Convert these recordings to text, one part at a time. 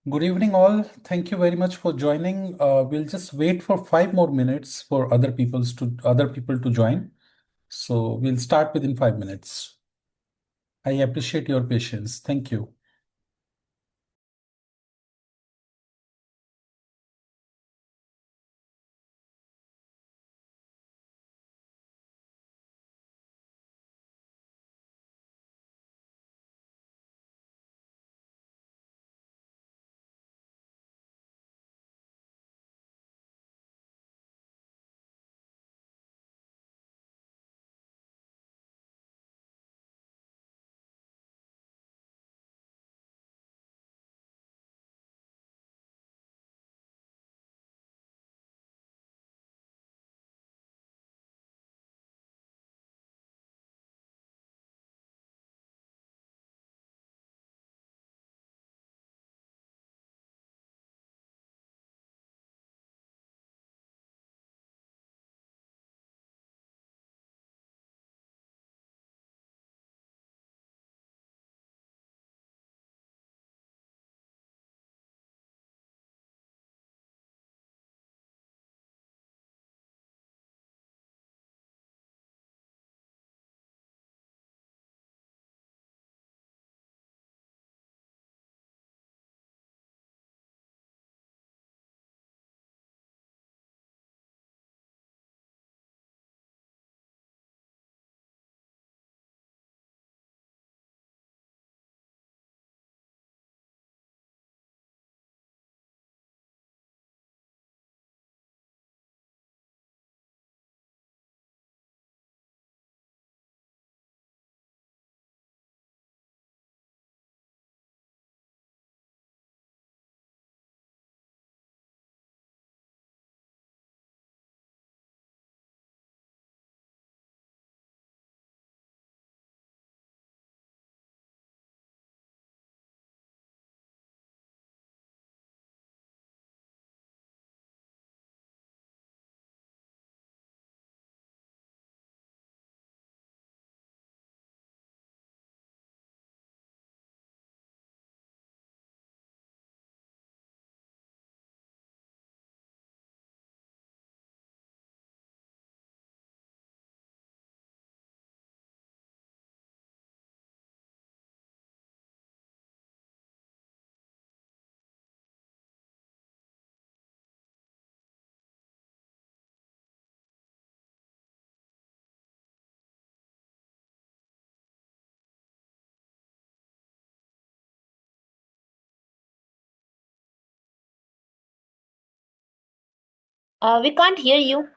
Good evening, all. Thank you very much for joining. We'll just wait for 5 more minutes for other people to join. So we'll start within 5 minutes. I appreciate your patience. Thank you. We can't hear you.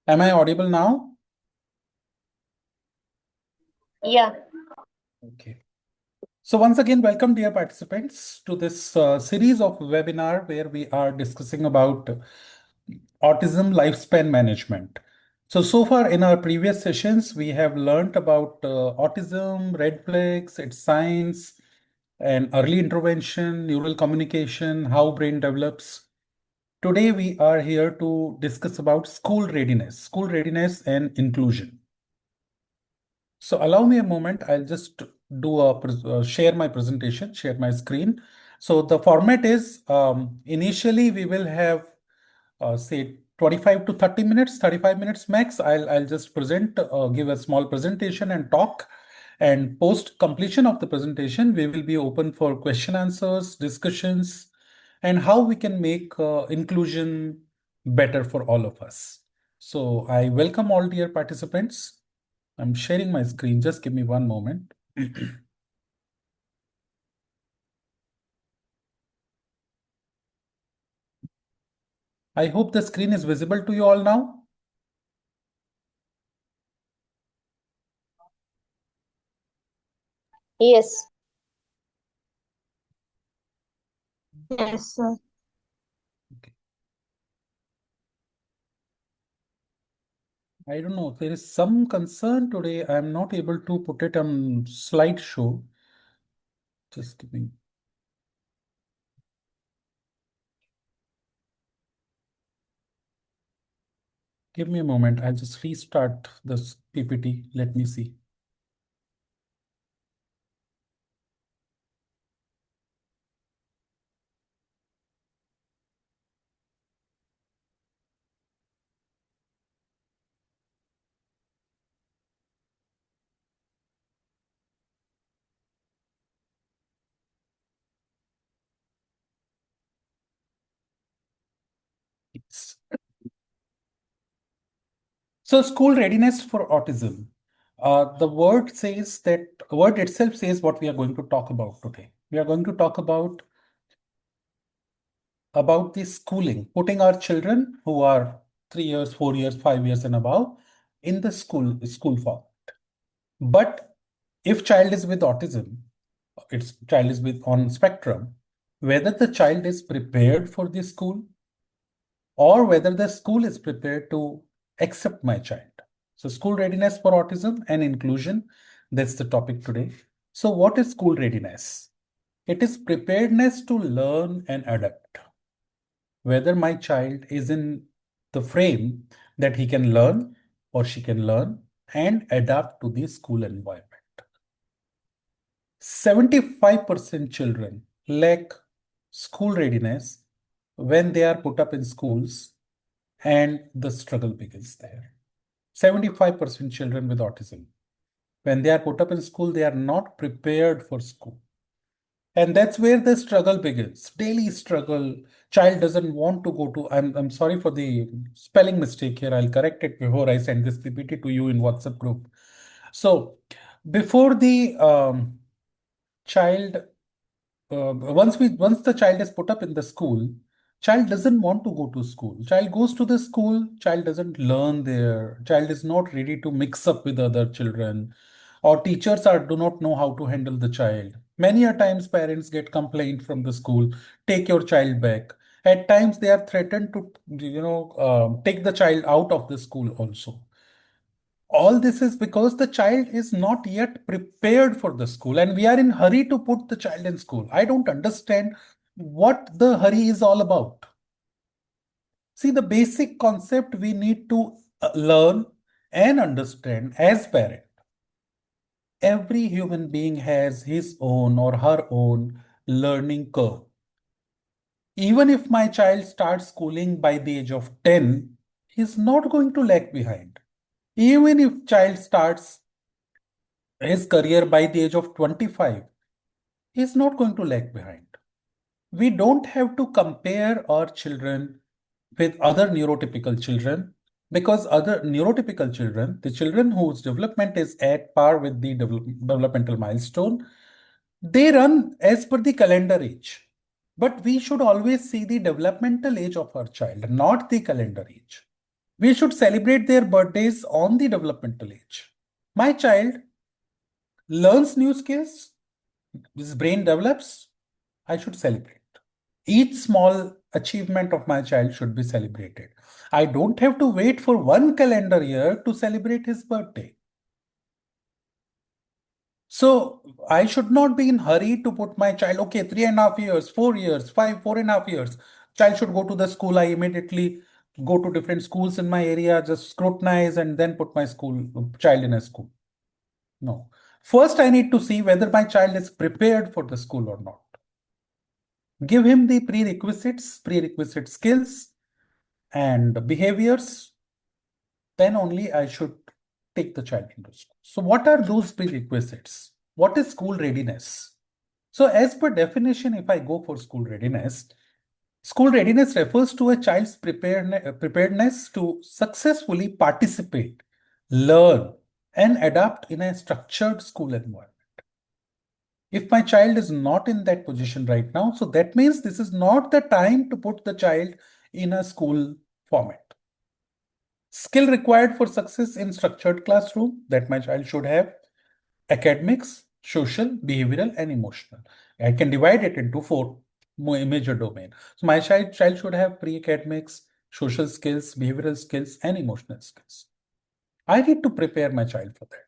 Am I audible now? Yeah. Okay. So once again, welcome, dear participants, to this series of webinar where we are discussing about autism lifespan management. So far in our previous sessions, we have learned about autism, red flags, its signs, and early intervention, neural communication, how brain develops. Today, we are here to discuss about school readiness and inclusion. So allow me a moment. I'll just share my presentation, share my screen. So the format is initially we will have say 25 to 30 minutes, 35 minutes max. I'll just give a small presentation and talk. And post completion of the presentation, we will be open for question answers, discussions, and how we can make inclusion better for all of us. So I welcome all dear participants. I'm sharing my screen. Just give me one moment. I hope the screen is visible to you all now. Yes. Yes, sir. Okay. I don't know. There is some concern today. I'm not able to put it on slideshow. Just give me a moment. I'll just restart this PPT. Let me see. Yes. So, school readiness for autism. The word itself says what we are going to talk about today. We are going to talk about the schooling, putting our children who are 3 years, 4 years, 5 years and above in the school form. But if child is with autism, its child is with on spectrum, whether the child is prepared for the school or whether the school is prepared to accept my child. So, school readiness for autism and inclusion, that's the topic today. So, what is school readiness? It is preparedness to learn and adapt. Whether my child is in the frame that he can learn or she can learn and adapt to the school environment. 75% children lack school readiness when they are put up in schools, and the struggle begins there. 75% children with autism, when they are put up in school, they are not prepared for school. And that's where the struggle begins. Daily struggle. Child doesn't want to go to. I'm sorry for the spelling mistake here. I'll correct it before I send this PPT to you in WhatsApp group. So before the child once the child is put up in the school, child doesn't want to go to school. Child goes to the school, child doesn't learn there. Child is not ready to mix up with other children, or teachers are do not know how to handle the child. Many a times parents get complaint from the school, take your child back. At times they are threatened to take the child out of the school also. All this is because the child is not yet prepared for the school, and we are in hurry to put the child in school. I don't understand what the hurry is all about. See, the basic concept we need to learn and understand as parent. Every human being has his own or her own learning curve. Even if my child starts schooling by the age of 10, he's not going to lag behind. Even if child starts his career by the age of 25, he is not going to lag behind. We don't have to compare our children with other neurotypical children, because other neurotypical children, the children whose development is at par with the developmental milestone, they run as per the calendar age. But we should always see the developmental age of our child, not the calendar age. We should celebrate their birthdays on the developmental age. My child learns new skills, his brain develops, I should celebrate. Each small achievement of my child should be celebrated. I don't have to wait for one calendar year to celebrate his birthday. So I should not be in hurry to put my child, okay, 3.5 years, 4 years, 4.5 years. Child should go to the school. I immediately go to different schools in my area, just scrutinize and then put my child in a school. No. First, I need to see whether my child is prepared for the school or not. Give him the prerequisite skills and behaviors. Then only I should take the child into school. So, what are those prerequisites? What is school readiness? So, as per definition, if I go for school readiness refers to a child's preparedness to successfully participate, learn, and adapt in a structured school environment. If my child is not in that position right now, so that means this is not the time to put the child in a school format. Skill required for success in structured classroom that my child should have: academics, social, behavioral, and emotional. I can divide it into four major domains. So my child should have pre-academics, social skills, behavioral skills, and emotional skills. I need to prepare my child for that.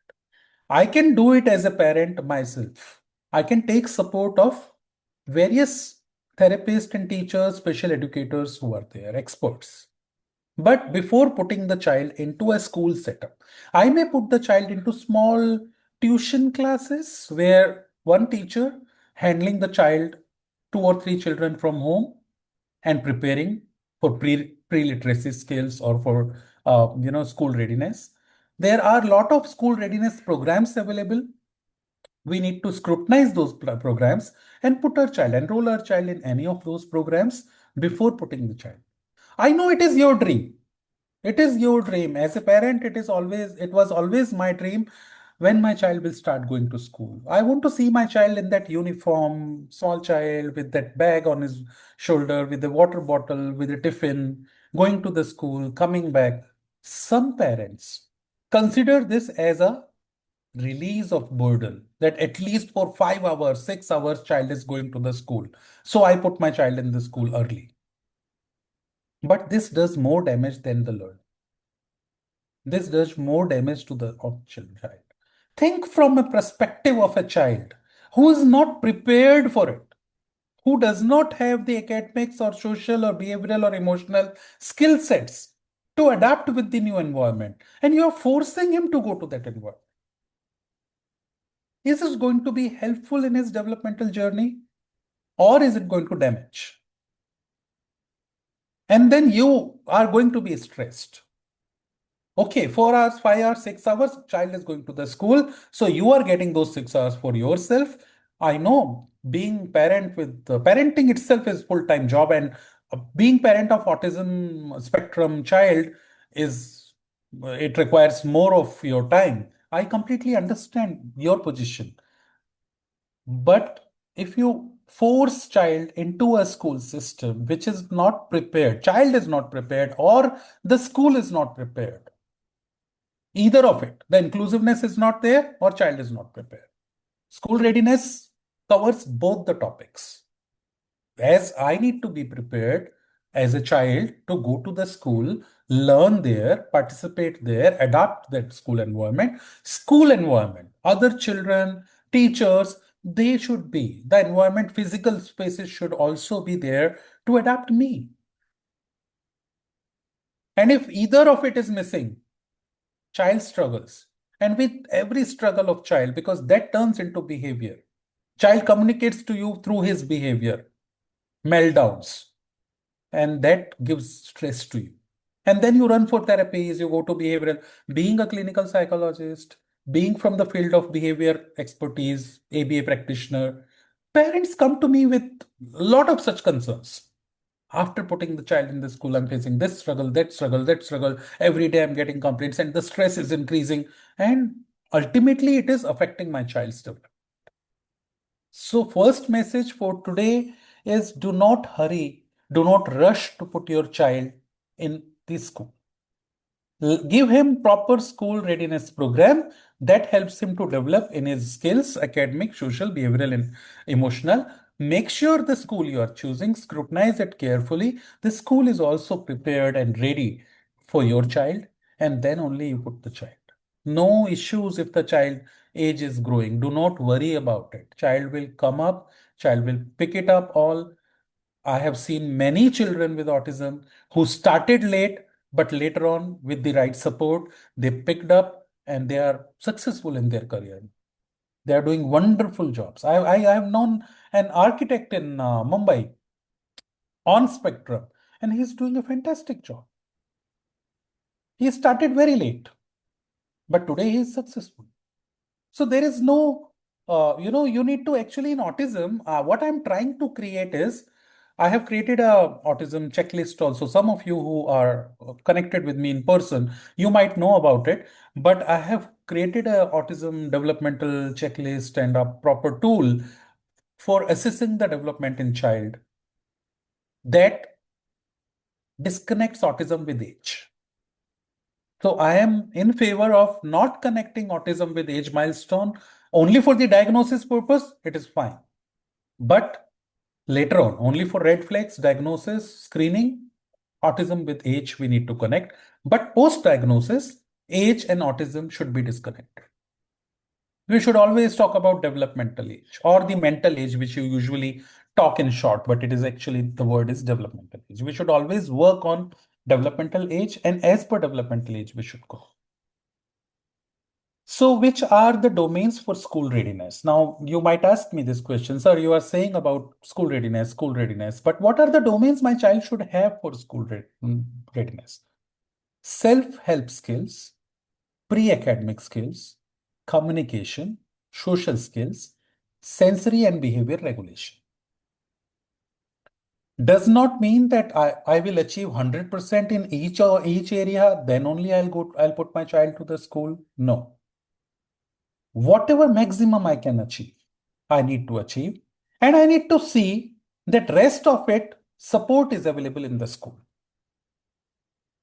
I can do it as a parent myself. I can take support of various therapists and teachers, special educators who are there, experts. But before putting the child into a school setup, I may put the child into small tuition classes where one teacher handling the child, 2 or 3 children from home, and preparing for pre-literacy skills or for school readiness. There are a lot of school readiness programs available. We need to scrutinize those programs and enroll our child in any of those programs before putting the child. I know it is your dream. It is your dream. As a parent, it was always my dream when my child will start going to school. I want to see my child in that uniform, small child with that bag on his shoulder, with a water bottle, with a tiffin, going to the school, coming back. Some parents consider this as a release of burden that at least for 5 hours, 6 hours, child is going to the school. So I put my child in the school early. But this does more damage than the learn. This does more damage to the child. Think from a perspective of a child who is not prepared for it, who does not have the academics or social or behavioral or emotional skill sets to adapt with the new environment. And you are forcing him to go to that environment. Is this going to be helpful in his developmental journey or is it going to damage? And then you are going to be stressed. Okay, 4 hours, 5 hours, 6 hours, child is going to the school. So you are getting those 6 hours for yourself. I know being parent with parenting itself is full-time job, and being parent of autism spectrum child is it requires more of your time. I completely understand your position. But if you force child into a school system which is not prepared, child is not prepared, or the school is not prepared, either of it, the inclusiveness is not there or child is not prepared. School readiness covers both the topics. As I need to be prepared as a child to go to the school, learn there, participate there, adapt that school environment, other children, teachers, they should be. The environment, physical spaces should also be there to adapt me. And if either of it is missing, child struggles. And with every struggle of child, because that turns into behavior, child communicates to you through his behavior, meltdowns, and that gives stress to you. And then you run for therapies, you go to behavioral, being a clinical psychologist, being from the field of behavior expertise, ABA practitioner, parents come to me with a lot of such concerns. After putting the child in the school, I'm facing this struggle, that struggle, that struggle. Every day I'm getting complaints and the stress is increasing. And ultimately, it is affecting my child's development. So, first message for today is do not hurry, do not rush to put your child in the school. Give him proper school readiness program that helps him to develop in his skills, academic, social, behavioral, and emotional. Make sure the school you are choosing, scrutinize it carefully. The school is also prepared and ready for your child, and then only you put the child. No issues if the child age is growing. Do not worry about it. Child will come up, child will pick it up all. I have seen many children with autism who started late, but later on, with the right support, they picked up and they are successful in their career. They are doing wonderful jobs. I have known an architect in Mumbai on spectrum, and he's doing a fantastic job. He started very late, but today he is successful. So there is no, you need to actually in autism, what I'm trying to create is, I have created a autism checklist also. Some of you who are connected with me in person, you might know about it, but I have created a autism developmental checklist and a proper tool for assessing the development in child that disconnects autism with age. So I am in favor of not connecting autism with age milestone only for the diagnosis purpose. It is fine. But later on, only for red flags, diagnosis, screening, autism with age, we need to connect. But post diagnosis, age and autism should be disconnected. We should always talk about developmental age or the mental age, which you usually talk in short, but it is actually the word is developmental age. We should always work on developmental age, and as per developmental age, we should go. So, which are the domains for school readiness? Now, you might ask me this question, sir. You are saying about school readiness, but what are the domains my child should have for readiness? Self-help skills, pre-academic skills, communication, social skills, sensory and behavior regulation. Does not mean that I will achieve 100% in each area, then only I'll put my child to the school. No. Whatever maximum I can achieve, I need to achieve. And I need to see that rest of it, support is available in the school.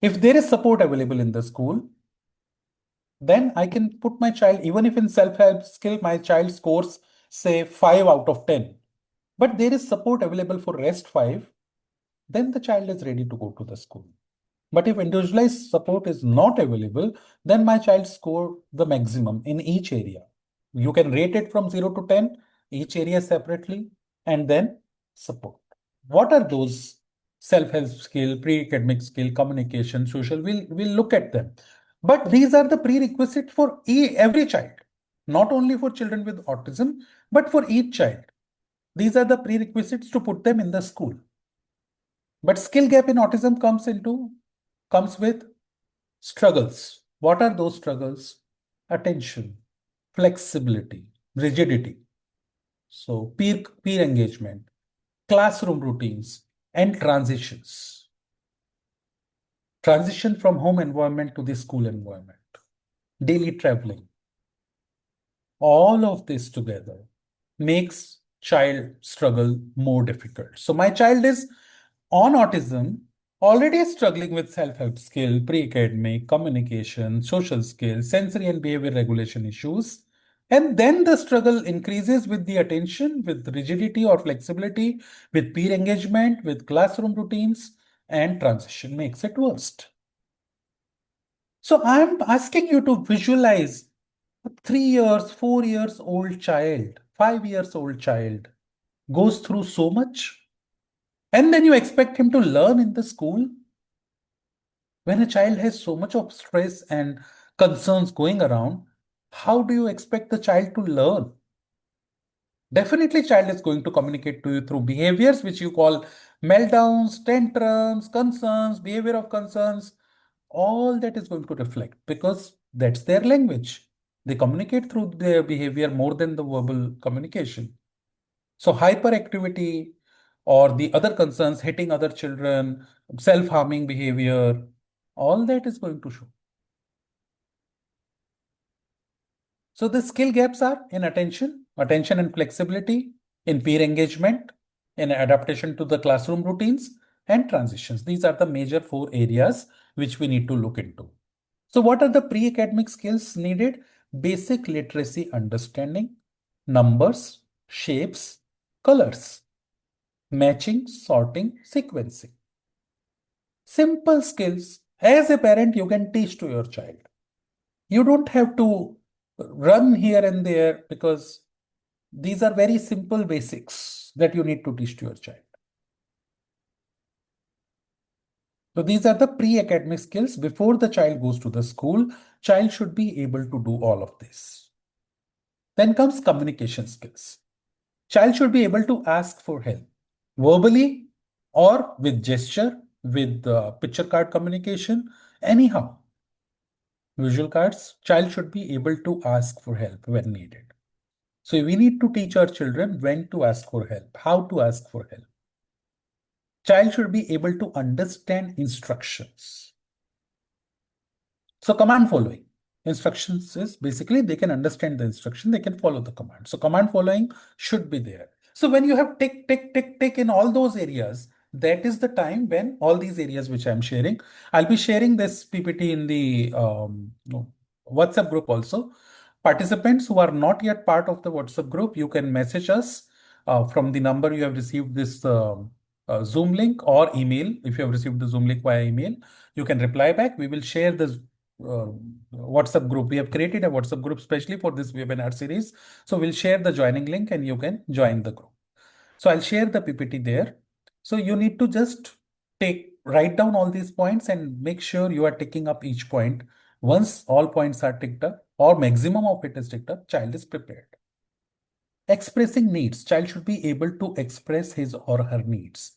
If there is support available in the school, then I can put my child, even if in self-help skill, my child scores, say, 5 out of 10. But there is support available for rest 5, then the child is ready to go to the school. But if individualized support is not available, then my child score the maximum in each area. You can rate it from 0 to 10, each area separately, and then support. What are those self-help skill, pre-academic skill, communication, social? We'll look at them. But these are the prerequisites for every child, not only for children with autism, but for each child. These are the prerequisites to put them in the school. But skill gap in autism comes with struggles. What are those struggles? Attention, flexibility, rigidity. So peer engagement, classroom routines, and transitions. Transition from home environment to the school environment, daily traveling. All of this together makes child struggle more difficult. So my child is on autism, already struggling with self-help skill, pre-academic, communication, social skills, sensory and behavior regulation issues. And then the struggle increases with the attention, with rigidity or flexibility, with peer engagement, with classroom routines, and transition makes it worst. So I'm asking you to visualize a 3 years, 4 years old child, 5 years old child goes through so much, and then you expect him to learn in the school. When a child has so much of stress and concerns going around, how do you expect the child to learn? Definitely, child is going to communicate to you through behaviors which you call meltdowns, tantrums, concerns, behavior of concerns. All that is going to reflect because that's their language. They communicate through their behavior more than the verbal communication. So hyperactivity or the other concerns, hitting other children, self-harming behavior, all that is going to show. So the skill gaps are in attention and flexibility, in peer engagement, in adaptation to the classroom routines, and transitions. These are the major 4 areas which we need to look into. So what are the pre-academic skills needed? Basic literacy understanding, numbers, shapes, colors, matching, sorting, sequencing. Simple skills. As a parent, you can teach to your child. You don't have to run here and there because these are very simple basics that you need to teach to your child. So these are the pre-academic skills. Before the child goes to the school, child should be able to do all of this. Then comes communication skills. Child should be able to ask for help verbally or with gesture, with picture card communication, anyhow. Visual cards, child should be able to ask for help when needed. So we need to teach our children when to ask for help, how to ask for help. Child should be able to understand instructions. So command following. Instructions is basically they can understand the instruction, they can follow the command. So command following should be there. So when you have tick, tick, tick, tick in all those areas, that is the time when all these areas which I'm sharing, I'll be sharing this PPT in the WhatsApp group also. Participants who are not yet part of the WhatsApp group, you can message us from the number you have received this Zoom link or email. If you have received the Zoom link via email, you can reply back. We will share the uh, WhatsApp group. We have created a WhatsApp group especially for this webinar series. So we'll share the joining link and you can join the group. So I'll share the PPT there. So you need to just write down all these points and make sure you are ticking up each point. Once all points are ticked up or maximum of it is ticked up, child is prepared. Expressing needs. Child should be able to express his or her needs.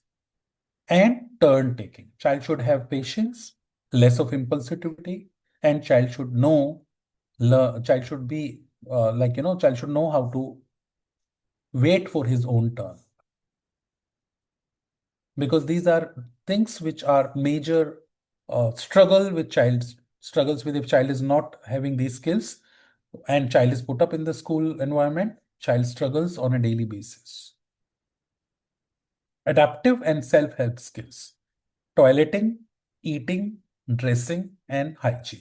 And turn taking. Child should have patience, less of impulsivity, and child should know, child should be child should know how to wait for his own turn. because these are things which are major struggle with child struggles with if child is not having these skills and child is put up in the school environment, child struggles on a daily basis. Adaptive and self-help skills: toileting, eating, dressing, and hygiene.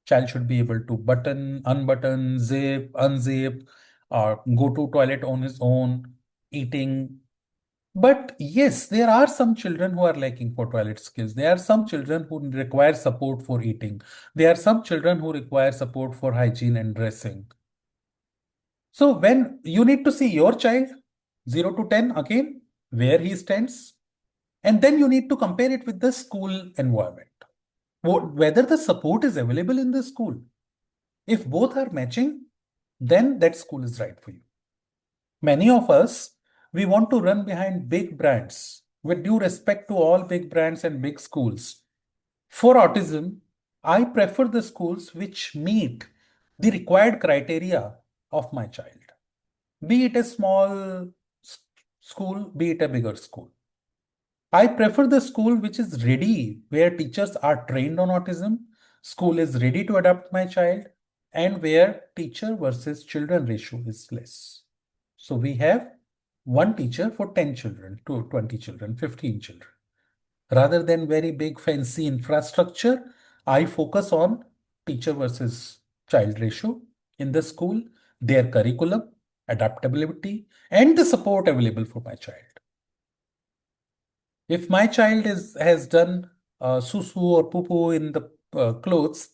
Child should be able to button, unbutton, zip, unzip, or go to toilet on his own, eating. But yes, there are some children who are lacking for toilet skills. There are some children who require support for eating. There are some children who require support for hygiene and dressing. So when you need to see your child, 0 to 10 again, where he stands, and then you need to compare it with the school environment. Whether the support is available in the school. If both are matching, then that school is right for you. Many of us, we want to run behind big brands. With due respect to all big brands and big schools, for autism, I prefer the schools which meet the required criteria of my child. Be it a small school, be it a bigger school. I prefer the school which is ready, where teachers are trained on autism, school is ready to adapt my child, and where teacher versus children ratio is less. So we have one teacher for 10 children, to 20 children, 15 children. Rather than very big fancy infrastructure, I focus on teacher versus child ratio in the school, their curriculum, adaptability, and the support available for my child. If my child has done susu or poo in the clothes,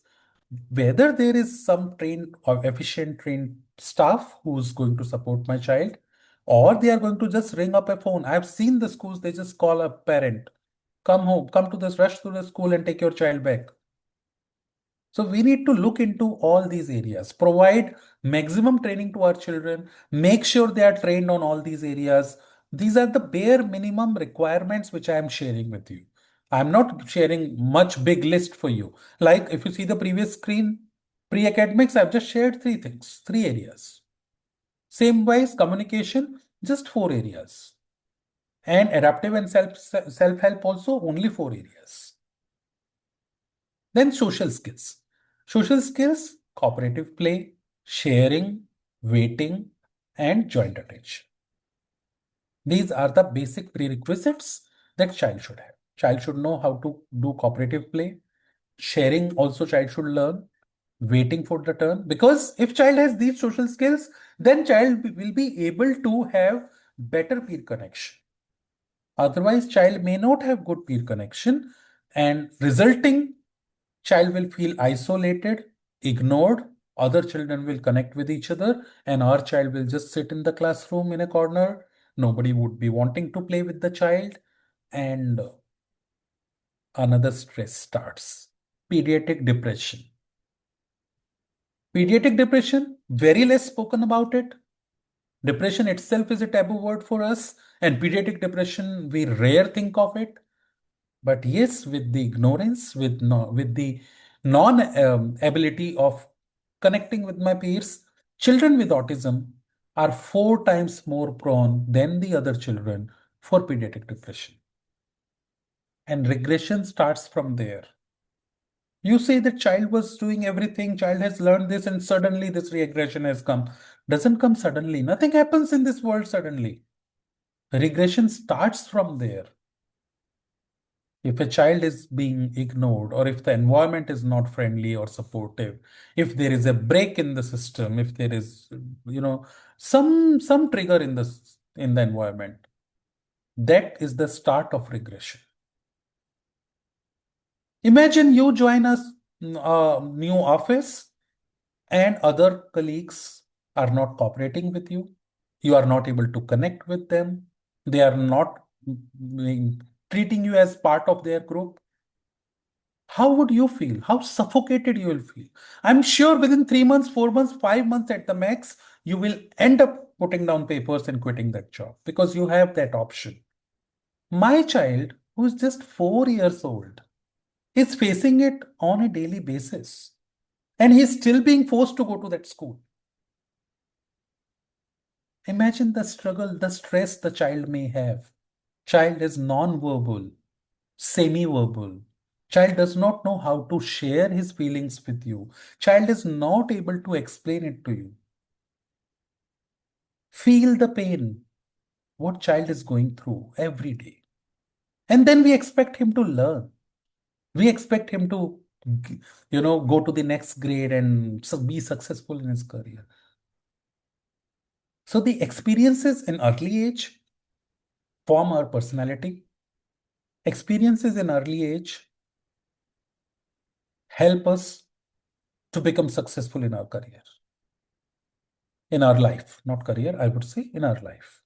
whether there is some trained or efficient trained staff who's going to support my child, or they are going to just ring up a phone. I've seen the schools, they just call a parent, come home, come to this, rush to the school and take your child back. So we need to look into all these areas, provide maximum training to our children, make sure they are trained on all these areas. These are the bare minimum requirements which I am sharing with you. I'm not sharing much big list for you. Like if you see the previous screen, pre-academics, I've just shared three things, three areas. Same wise, communication, just four areas. And adaptive and self-help also only four areas. Then social skills. Social skills, cooperative play, sharing, waiting, and joint attention. These are the basic prerequisites that child should have. Child should know how to do cooperative play. Sharing also child should learn. Waiting for the turn. Because if child has these social skills, then child will be able to have better peer connection. Otherwise, child may not have good peer connection, and resulting child will feel isolated, ignored. Other children will connect with each other, and our child will just sit in the classroom in a corner. Nobody would be wanting to play with the child, and another stress starts. Pediatric depression. Pediatric depression, very less spoken about it. Depression itself is a taboo word for us, and pediatric depression, we rare think of it. But yes, with the ignorance, with the non ability of connecting with my peers, children with autism are 4 times more prone than the other children for pediatric depression. And regression starts from there. You say the child was doing everything, child has learned this, and suddenly this regression has come. Doesn't come suddenly. Nothing happens in this world suddenly. Regression starts from there. If a child is being ignored, or if the environment is not friendly or supportive, if there is a break in the system, if there is, some trigger in the environment, that is the start of regression. Imagine you join a new office and other colleagues are not cooperating with you. You are not able to connect with them. They are not treating you as part of their group. How would you feel? How suffocated you will feel? I'm sure within 3 months, 4 months, 5 months at the max, you will end up putting down papers and quitting that job because you have that option. My child, who is just 4 years old, is facing it on a daily basis. And he's still being forced to go to that school. Imagine the struggle, the stress the child may have. Child is non-verbal, semi-verbal. Child does not know how to share his feelings with you. Child is not able to explain it to you. Feel the pain, what child is going through every day. And then we expect him to learn. We expect him to, go to the next grade and be successful in his career. So the experiences in early age form our personality. Experiences in early age help us to become successful in our career, in our life, not career, I would say in our life.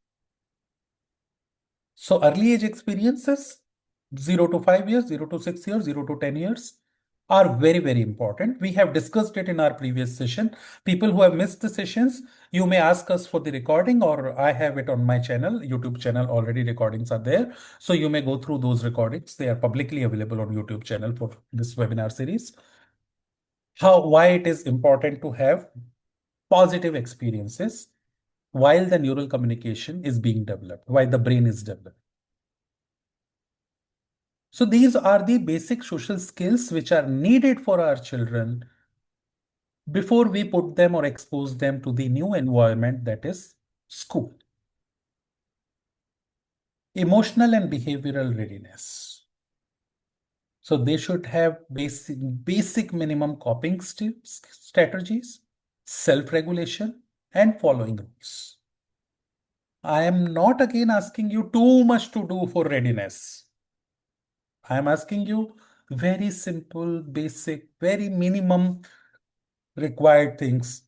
So early age experiences, 0 to 5 years, 0 to 6 years, 0 to 10 years, are very, very important. We have discussed it in our previous session. People who have missed the sessions, you may ask us for the recording, or I have it on my channel, YouTube channel, already recordings are there. So you may go through those recordings. They are publicly available on YouTube channel for this webinar series. Why it is important to have positive experiences while the neural communication is being developed, while the brain is developed. So these are the basic social skills which are needed for our children before we put them or expose them to the new environment that is school. Emotional and behavioral readiness. So they should have basic minimum coping strategies, self-regulation, and following rules. I am not again asking you too much to do for readiness. I am asking you very simple, basic, very minimum required things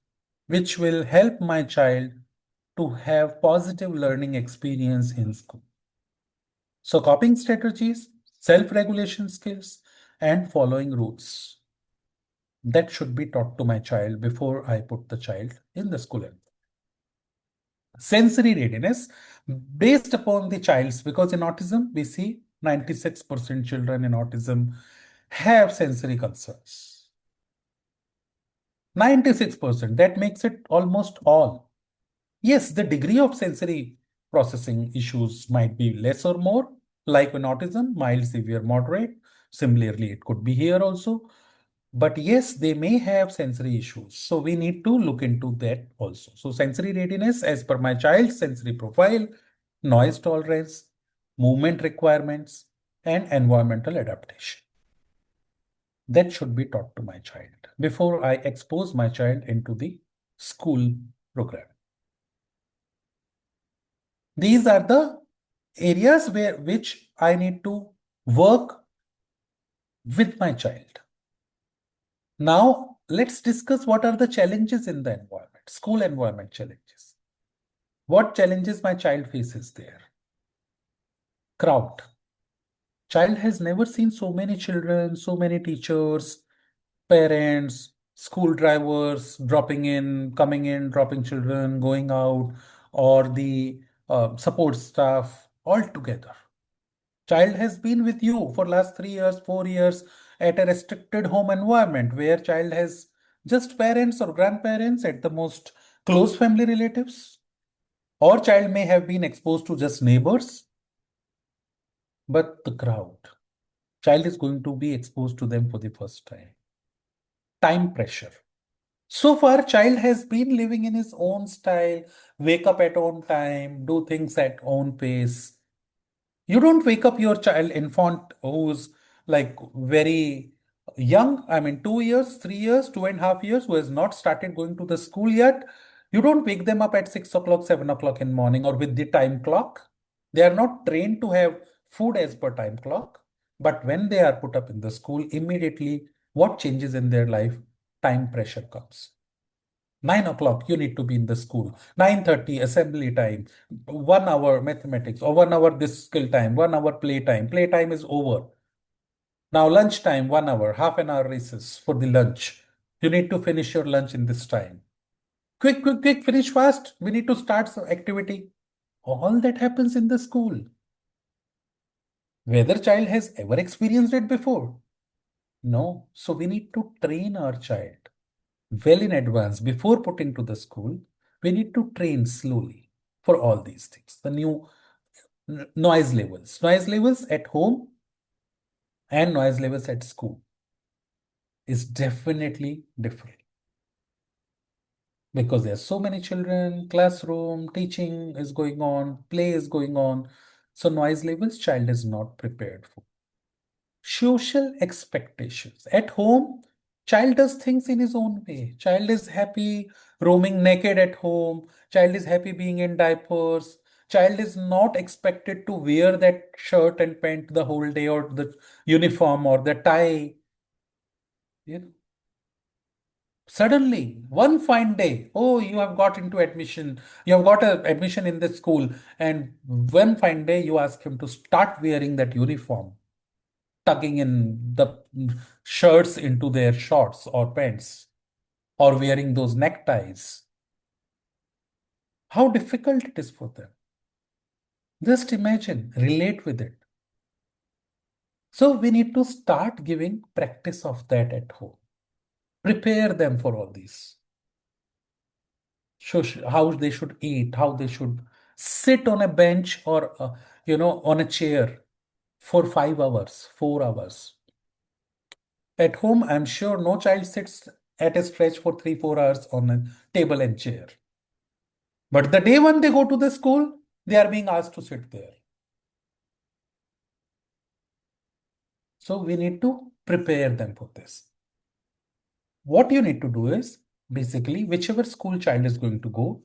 which will help my child to have positive learning experience in school. So coping strategies, self-regulation skills, and following rules. That should be taught to my child before I put the child in the school. Sensory readiness based upon the child's, because in autism, we see 96% children in autism have sensory concerns. 96%, that makes it almost all. Yes, the degree of sensory processing issues might be less or more, like in autism, mild, severe, moderate. Similarly, it could be here also. But yes, they may have sensory issues. So we need to look into that also. So sensory readiness as per my child's sensory profile, noise tolerance, movement requirements, and environmental adaptation. That should be taught to my child before I expose my child into the school program. These are the areas which I need to work with my child. Now, let's discuss what are the challenges in the environment, school environment challenges. What challenges my child faces there? Crowd. Child has never seen so many children, so many teachers, parents, school drivers dropping in, coming in, dropping children, going out, or the support staff all together. Child has been with you for last 3 years, 4 years at a restricted home environment where child has just parents or grandparents at the most close family relatives, or child may have been exposed to just neighbors, but the crowd, child is going to be exposed to them for the first time. Time pressure. So far, child has been living in his own style, wake up at own time, do things at own pace. You don't wake up your child, infant who's like very young, I mean, 2 years, 3 years, 2.5 years, who has not started going to the school yet. You don't wake them up at 6 o'clock, 7 o'clock in the morning or with the time clock. They are not trained to have food as per time clock. But when they are put up in the school, immediately what changes in their life? Time pressure comes. 9 o'clock, you need to be in the school. 9:30, assembly time. 1 hour mathematics, or 1 hour this skill time, 1 hour play time. Play time is over. Now lunch time, 1 hour, half an hour recess for the lunch. You need to finish your lunch in this time. Quick, quick, quick, finish fast. We need to start some activity. All that happens in the school. Whether child has ever experienced it before? No. So we need to train our child well in advance before putting to the school. We need to train slowly for all these things. The new Noise levels. Noise levels at home and noise levels at school is definitely different because there's so many children, classroom, teaching is going on, play is going on. So noise levels child is not prepared for. Social expectations. At home, child does things in his own way. Child is happy roaming naked at home. Child is happy being in diapers. Child is not expected to wear that shirt and pant the whole day or the uniform or the tie. You know, suddenly, one fine day, oh, you have got into admission. You have got a admission in this school, and one fine day you ask him to start wearing that uniform, tucking in the shirts into their shorts or pants, or wearing those neckties. How difficult it is for them. Just imagine, relate with it. So we need to start giving practice of that at home. Prepare them for all these. How they should eat, how they should sit on a bench or on a chair for 5 hours, 4 hours. At home, I'm sure no child sits at a stretch for 3, 4 hours on a table and chair. But the day when they go to the school, they are being asked to sit there. So we need to prepare them for this. What you need to do is basically, whichever school child is going to go,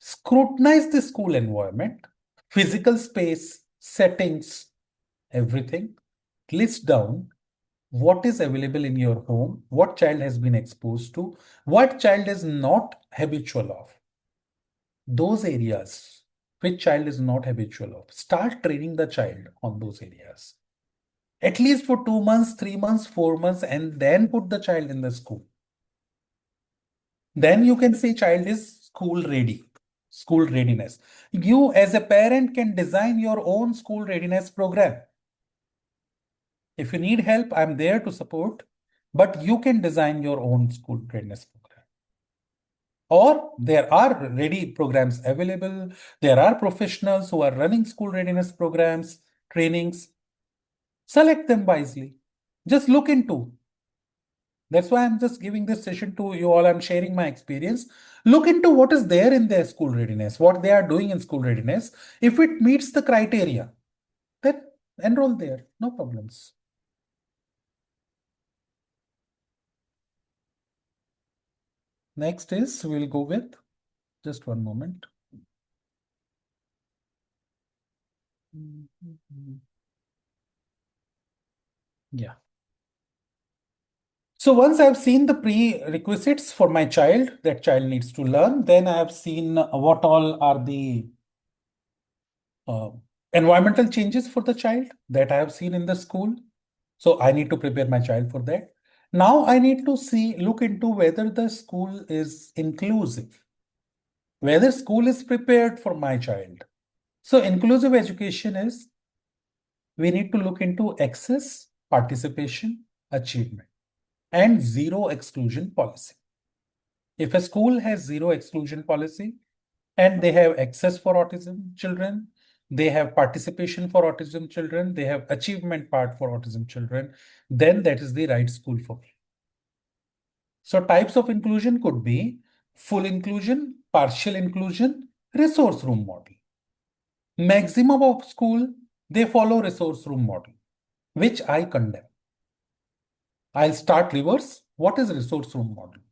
scrutinize the school environment, physical space, settings, everything. List down what is available in your home, what child has been exposed to, what child is not habitual of. Those areas which child is not habitual of, start training the child on those areas. At least for 2 months, 3 months, 4 months, and then put the child in the school. Then you can say child is school ready, school readiness. You as a parent can design your own school readiness program. If you need help, I'm there to support, but you can design your own school readiness program. Or there are ready programs available. There are professionals who are running school readiness programs, trainings. Select them wisely. Just look into. That's why I'm just giving this session to you all. I'm sharing my experience. Look into what is there in their school readiness, what they are doing in school readiness. If it meets the criteria, then enroll there. No problems. Next is we'll go with just one moment. Yeah. So once I've seen the prerequisites for my child, that child needs to learn, then I have seen what all are the uh, environmental changes for the child that I have seen in the school. So I need to prepare my child for that. Now I need to look into whether the school is inclusive, whether school is prepared for my child. So inclusive education is we need to look into access, participation, achievement, and zero exclusion policy. If a school has zero exclusion policy and they have access for autism children, they have participation for autism children, they have achievement part for autism children, then that is the right school for me. So types of inclusion could be full inclusion, partial inclusion, resource room model. Maximum of school, they follow resource room model, which I condemn. I'll start reverse. What is resource room model?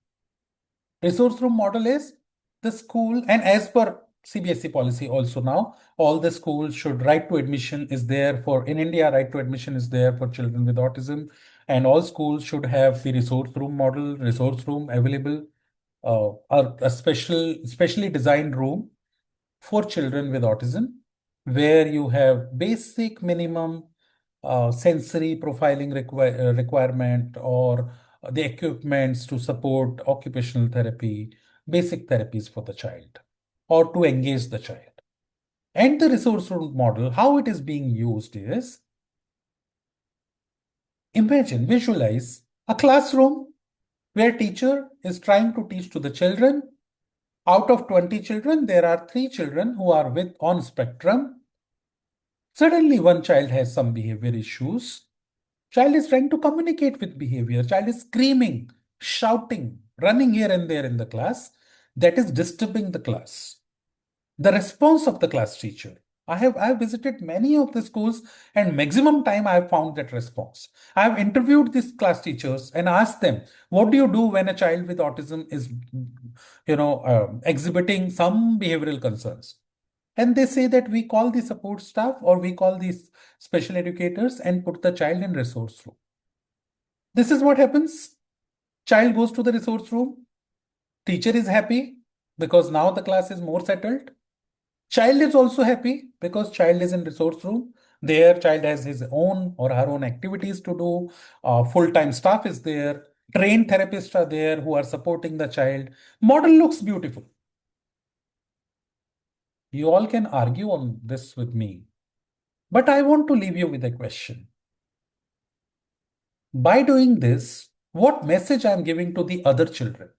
Resource room model is the school, and as per CBSE policy also now, all the schools should right to admission is there for, in India, right to admission is there for children with autism, and all schools should have the resource room model, resource room available, a specially designed room for children with autism, where you have basic minimum sensory profiling requirement or the equipments to support occupational therapy, basic therapies for the child or to engage the child. And the resource room model, how it is being used is, imagine, visualize a classroom where teacher is trying to teach to the children. Out of 20 children, there are 3 children who are with on spectrum. Suddenly, one child has some behavior issues. Child is trying to communicate with behavior. Child is screaming, shouting, running here and there in the class. That is disturbing the class. The response of the class teacher. I have visited many of the schools, and maximum time I have found that response. I have interviewed these class teachers and asked them, what do you do when a child with autism is, exhibiting some behavioral concerns? And they say that we call the support staff or we call these special educators and put the child in resource room. This is what happens. Child goes to the resource room. Teacher is happy because now the class is more settled. Child is also happy because child is in resource room. There, child has his own or her own activities to do. Full-time staff is there. Trained therapists are there who are supporting the child. Model looks beautiful. You all can argue on this with me. But I want to leave you with a question. By doing this, what message I am giving to the other children?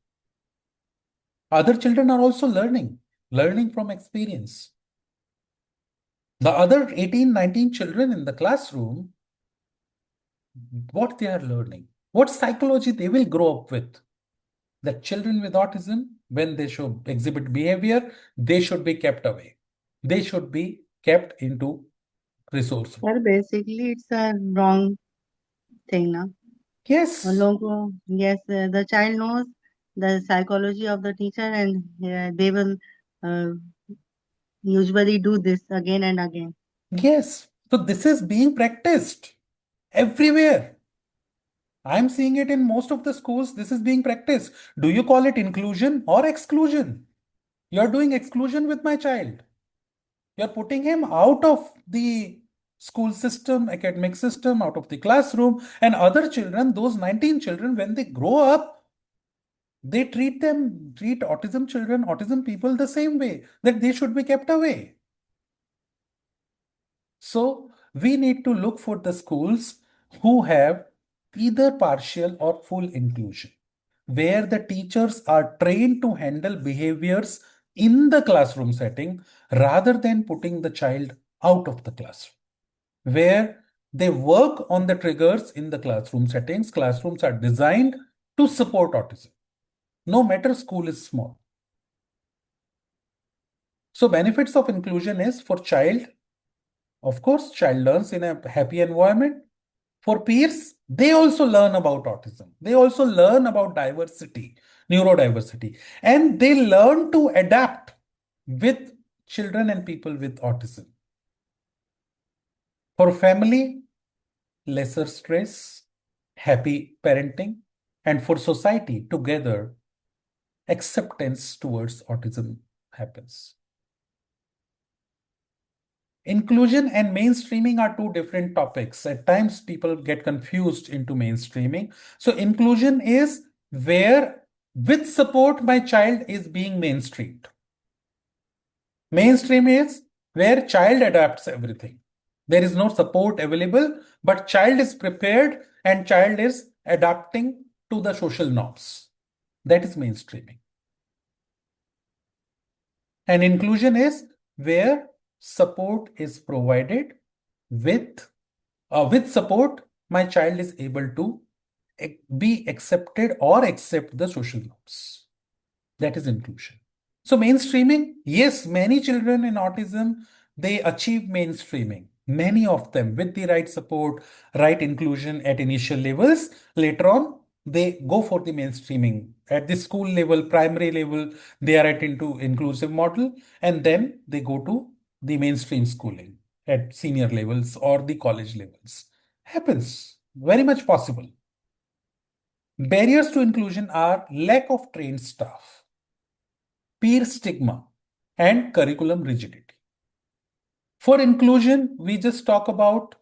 Other children are also learning from experience. The other 18, 19 children in the classroom, what they are learning, what psychology they will grow up with. That children with autism, when they should exhibit behavior, they should be kept away. They should be kept into resource room. Well, basically, it's a wrong thing, now. Yes, Yes, the child knows the psychology of the teacher, and they will uh, usually do this again and again. yes. So this is being practiced everywhere. I'm seeing it in most of the schools. This is being practiced. Do you call it inclusion or exclusion? You're doing exclusion with my child. You're putting him out of the school system, academic system, out of the classroom, and other children, those 19 children, when they grow up, they treat autism children, autism people the same way, that they should be kept away. So we need to look for the schools who have either partial or full inclusion, where the teachers are trained to handle behaviors in the classroom setting rather than putting the child out of the classroom, where they work on the triggers in the classroom settings. Classrooms are designed to support autism, no matter school is small. So benefits of inclusion is for child, of course, child learns in a happy environment. For peers, they also learn about autism. They also learn about diversity, neurodiversity, and they learn to adapt with children and people with autism. For family, lesser stress, happy parenting, and for society, together, acceptance towards autism happens. Inclusion and mainstreaming are two different topics. At times, people get confused into mainstreaming. So, inclusion is where, with support, my child is being mainstreamed. Mainstream is where child adapts everything. There is no support available, but child is prepared and child is adapting to the social norms. That is mainstreaming. And inclusion is where support is provided with with support, my child is able to be accepted or accept the social norms. That is inclusion. So mainstreaming, yes, many children in autism, they achieve mainstreaming. Many of them with the right support, right inclusion at initial levels. Later on, they go for the mainstreaming. At the school level, primary level, they are at into inclusive model, and then they go to the mainstream schooling at senior levels or the college levels. Happens. Very much possible. Barriers to inclusion are lack of trained staff, peer stigma, and curriculum rigidity. For inclusion, we just talk about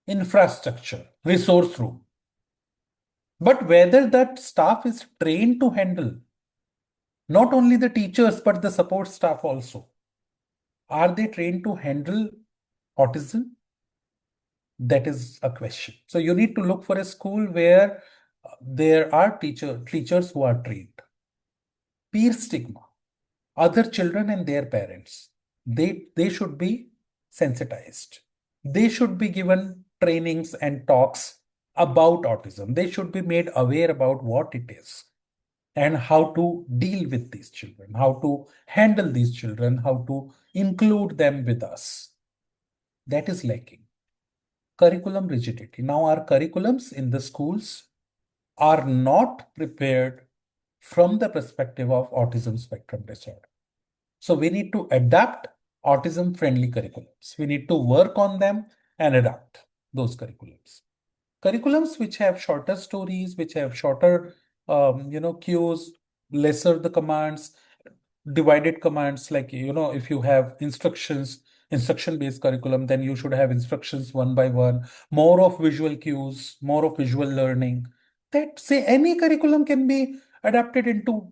infrastructure, resource room. But whether that staff is trained to handle not only the teachers but the support staff also, are they trained to handle autism? That is a question. So you need to look for a school where there are teachers who are trained. Peer stigma, other children and their parents, they should be sensitized. They should be given trainings and talks about autism. They should be made aware about what it is and how to deal with these children, how to handle these children, how to include them with us. That is lacking. Curriculum rigidity. Now, our curriculums in the schools are not prepared from the perspective of autism spectrum disorder. So we need to adapt autism friendly curriculums. We need to work on them and adapt those curriculums. Curriculums which have shorter stories, which have shorter, cues, lesser the commands, divided commands, like, if you have instruction based curriculum, then you should have instructions one by one, more of visual cues, more of visual learning. That, say, any curriculum can be adapted into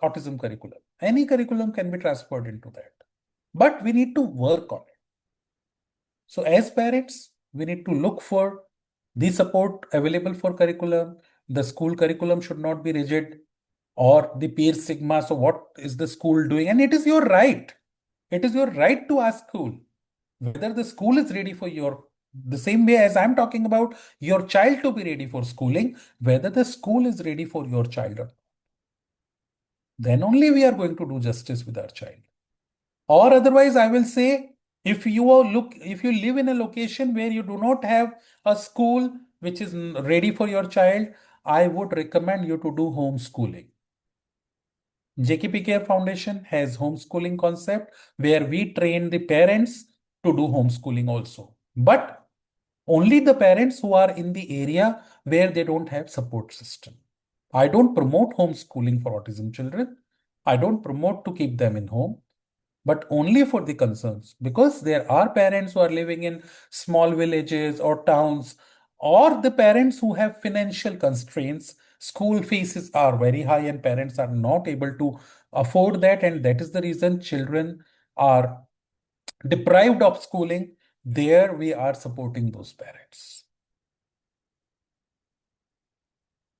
autism curriculum. Any curriculum can be transferred into that, but we need to work on it. So as parents, we need to look for the support available for curriculum. The school curriculum should not be rigid or the peer stigma. So what is the school doing? And it is your right. It is your right to ask school whether the school is ready for the same way as I'm talking about your child to be ready for schooling, whether the school is ready for your child or not. Then only we are going to do justice with our child. Or otherwise, I will say, if you live in a location where you do not have a school which is ready for your child, I would recommend you to do homeschooling. JKP Care Foundation has homeschooling concept where we train the parents to do homeschooling also. But only the parents who are in the area where they don't have support system. I don't promote homeschooling for autism children. I don't promote to keep them in home, but only for the concerns, because there are parents who are living in small villages or towns, or the parents who have financial constraints. School fees are very high and parents are not able to afford that, and that is the reason children are deprived of schooling. There we are supporting those parents.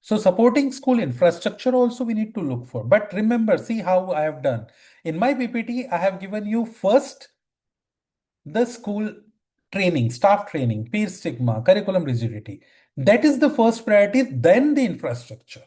So supporting school infrastructure also we need to look for. But remember, see how I have done. In my PPT, I have given you first the school training, staff training, peer stigma, curriculum rigidity. That is the first priority, then the infrastructure.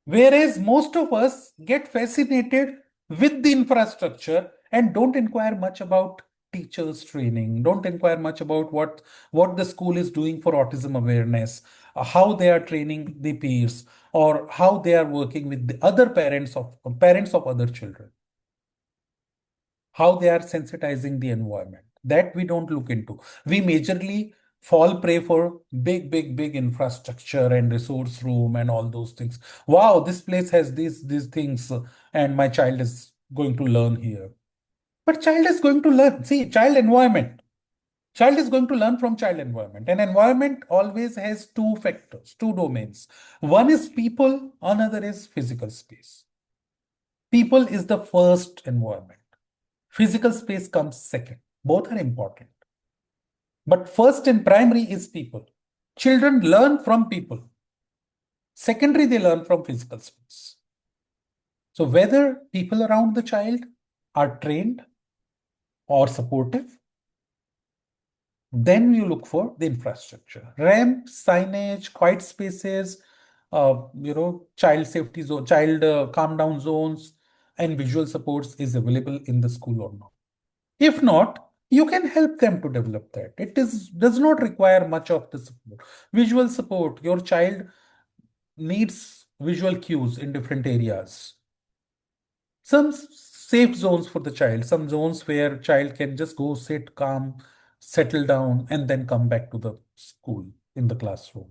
Whereas most of us get fascinated with the infrastructure and don't inquire much about teachers training, don't inquire much about what the school is doing for autism awareness, how they are training the peers, or how they are working with the other parents of other children, how they are sensitizing the environment. That we don't look into. We majorly fall prey for big infrastructure and resource room and all those things. Wow, this place has these things, and my child is going to learn here. But child is going to learn. See, child environment. Child is going to learn from child environment. And environment always has two factors, two domains. One is people, another is physical space. People is the first environment. Physical space comes second. Both are important. But first and primary is people. Children learn from people. Secondary, they learn from physical space. So whether people around the child are trained or supportive, then you look for the infrastructure. Ramp, signage, quiet spaces, child safety zone, child calm down zones, and visual supports is available in the school or not. If not, you can help them to develop that. Does not require much of the support. Visual support, your child needs visual cues in different areas. Some safe zones for the child, some zones where child can just go sit calm, settle down, and then come back to the school in the classroom.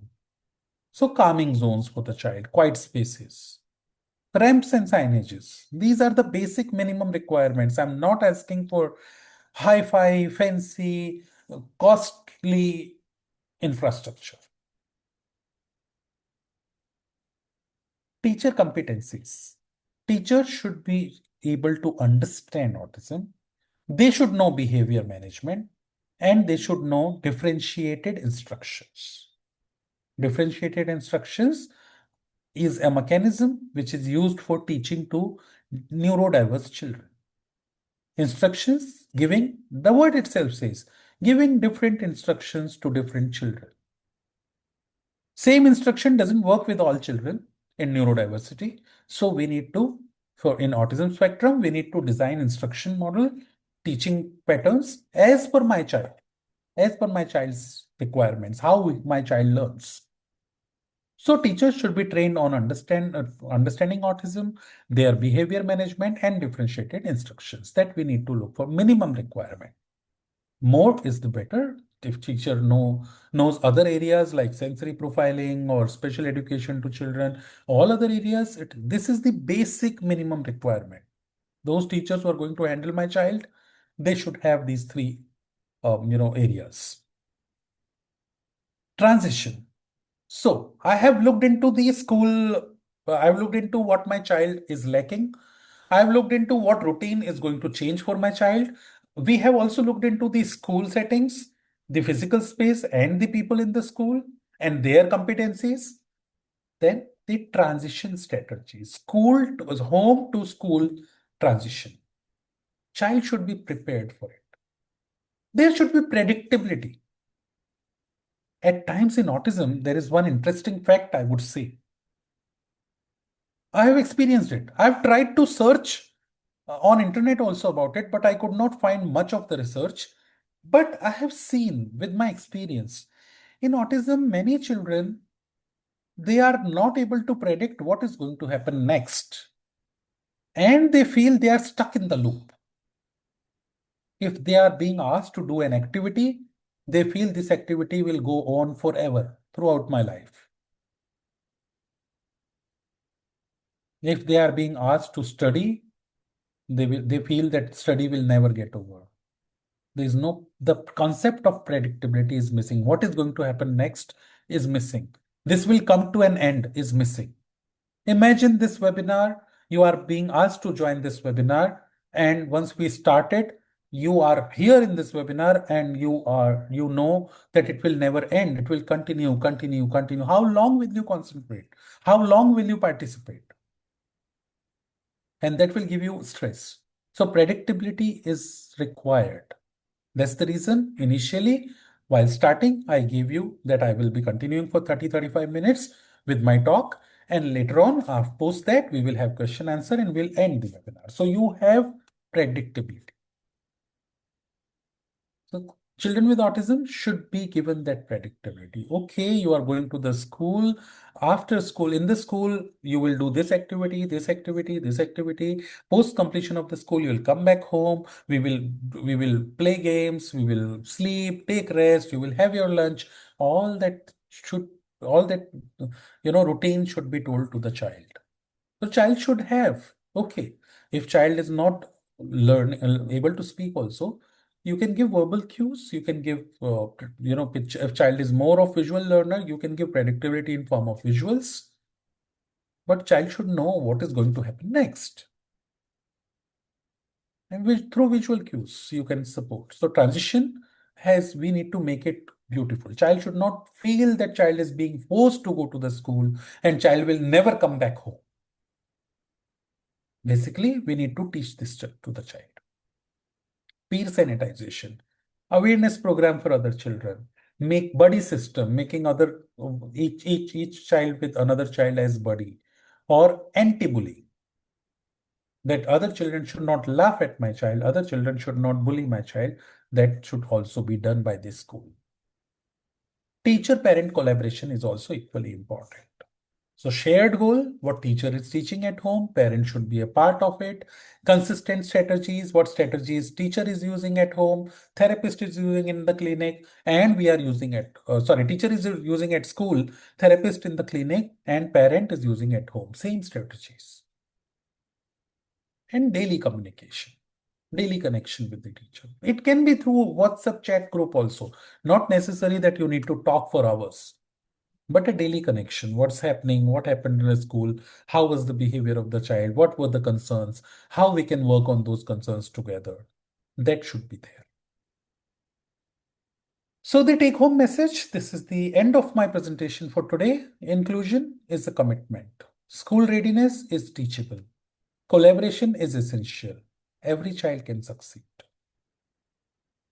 So calming zones for the child, quiet spaces. Ramps and signages. These are the basic minimum requirements. I'm not asking for hi-fi, fancy, costly infrastructure. Teacher competencies. Teachers should be able to understand autism. They should know behavior management, and they should know differentiated instructions. Differentiated instructions is a mechanism which is used for teaching to neurodiverse children. Instructions giving, the word itself says, giving different instructions to different children. Same instruction doesn't work with all children in neurodiversity. So we need to, for in autism spectrum, we need to design instruction model, teaching patterns as per my child, as per my child's requirements, how my child learns. So teachers should be trained on understanding autism, their behavior management, and differentiated instructions that we need to look for minimum requirement. More is the better. If teacher knows other areas like sensory profiling or special education to children, all other areas, this is the basic minimum requirement. Those teachers who are going to handle my child, they should have these three areas. Transition. So I have looked into the school, I've looked into what my child is lacking. I've looked into what routine is going to change for my child. We have also looked into the school settings, the physical space, and the people in the school and their competencies. Then the transition strategy, home to school transition. Child should be prepared for it. There should be predictability. At times in autism, there is one interesting fact I would say. I have experienced it. I've tried to search on internet also about it, but I could not find much of the research. But I have seen with my experience in autism, many children, they are not able to predict what is going to happen next. And they feel they are stuck in the loop. If they are being asked to do an activity, they feel this activity will go on forever throughout my life. If they are being asked to study, they feel that study will never get over. The concept of predictability is missing. What is going to happen next is missing. This will come to an end is missing. Imagine this webinar, you are being asked to join this webinar, and once we started, you are here in this webinar and you know that it will never end. It will continue, continue, continue. How long will you concentrate? How long will you participate? And that will give you stress. So predictability is required. That's the reason initially, while starting, I gave you that I will be continuing for 30-35 minutes with my talk. And later on, post that, we will have question answer and we'll end the webinar. So you have predictability. So children with autism should be given that predictability. Okay, you are going to the school. After school, in the school, you will do this activity, this activity, this activity. Post completion of the school, you will come back home. We will play games. We will sleep, take rest. You will have your lunch. All that routine should be told to the child. The child should have. Okay, if child is not able to speak also, you can give verbal cues. You can give picture. If child is more of visual learner, you can give predictability in form of visuals. But child should know what is going to happen next. And through visual cues, you can support. So transition we need to make it beautiful. Child should not feel that child is being forced to go to the school and child will never come back home. Basically, we need to teach this to the child. Peer sanitization, awareness program for other children, make buddy system, making each child with another child as buddy, or anti-bullying. That other children should not laugh at my child, other children should not bully my child. That should also be done by this school. Teacher-parent collaboration is also equally important. So shared goal, what teacher is teaching at home, parent should be a part of it. Consistent strategies, what strategies teacher is using at home, therapist is using in the clinic, and we are using teacher is using at school, therapist in the clinic, and parent is using at home. Same strategies. And daily communication, daily connection with the teacher. It can be through WhatsApp chat group also. Not necessary that you need to talk for hours, but a daily connection. What's happening? What happened in the school? How was the behavior of the child? What were the concerns? How we can work on those concerns together? That should be there. So the take home message, this is the end of my presentation for today. Inclusion is a commitment. School readiness is teachable. Collaboration is essential. every child can succeed.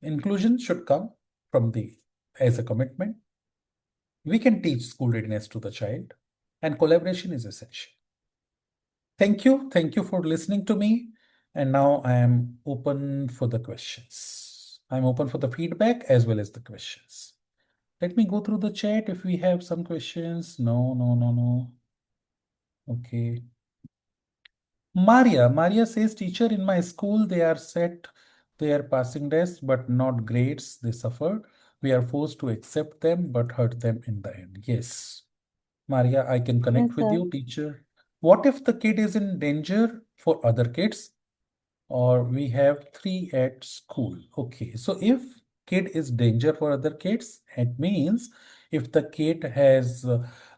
Inclusion should come from the as a commitment. We can teach school readiness to the child, and collaboration is essential. Thank you. Thank you for listening to me. And now I am open for the questions. I'm open for the feedback as well as the questions. Let me go through the chat if we have some questions. No, no, no, no. Okay. Maria says, teacher, in my school, they are set their passing tests, but not grades. They suffer. We are forced to accept them, but hurt them in the end. Yes. Maria, I can Yes, connect with sir. you, teacher. What if the kid is in danger for other kids? Or we have three at school. Okay, so if kid is danger for other kids, it means if the kid has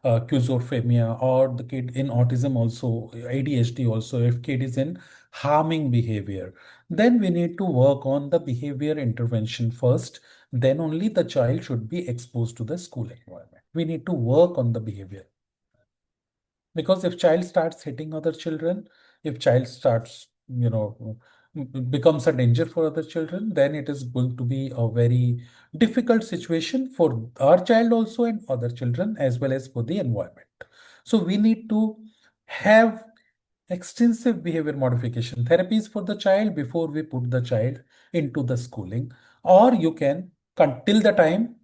schizophrenia or the kid in autism also, ADHD also, if kid is in harming behavior, then we need to work on the behavior intervention first. Then only the child should be exposed to the school environment. We need to work on the behavior. Because if child starts hitting other children, if child starts, becomes a danger for other children, then it is going to be a very difficult situation for our child also and other children as well as for the environment. So we need to have extensive behavior modification therapies for the child before we put the child into the schooling, or you can till the time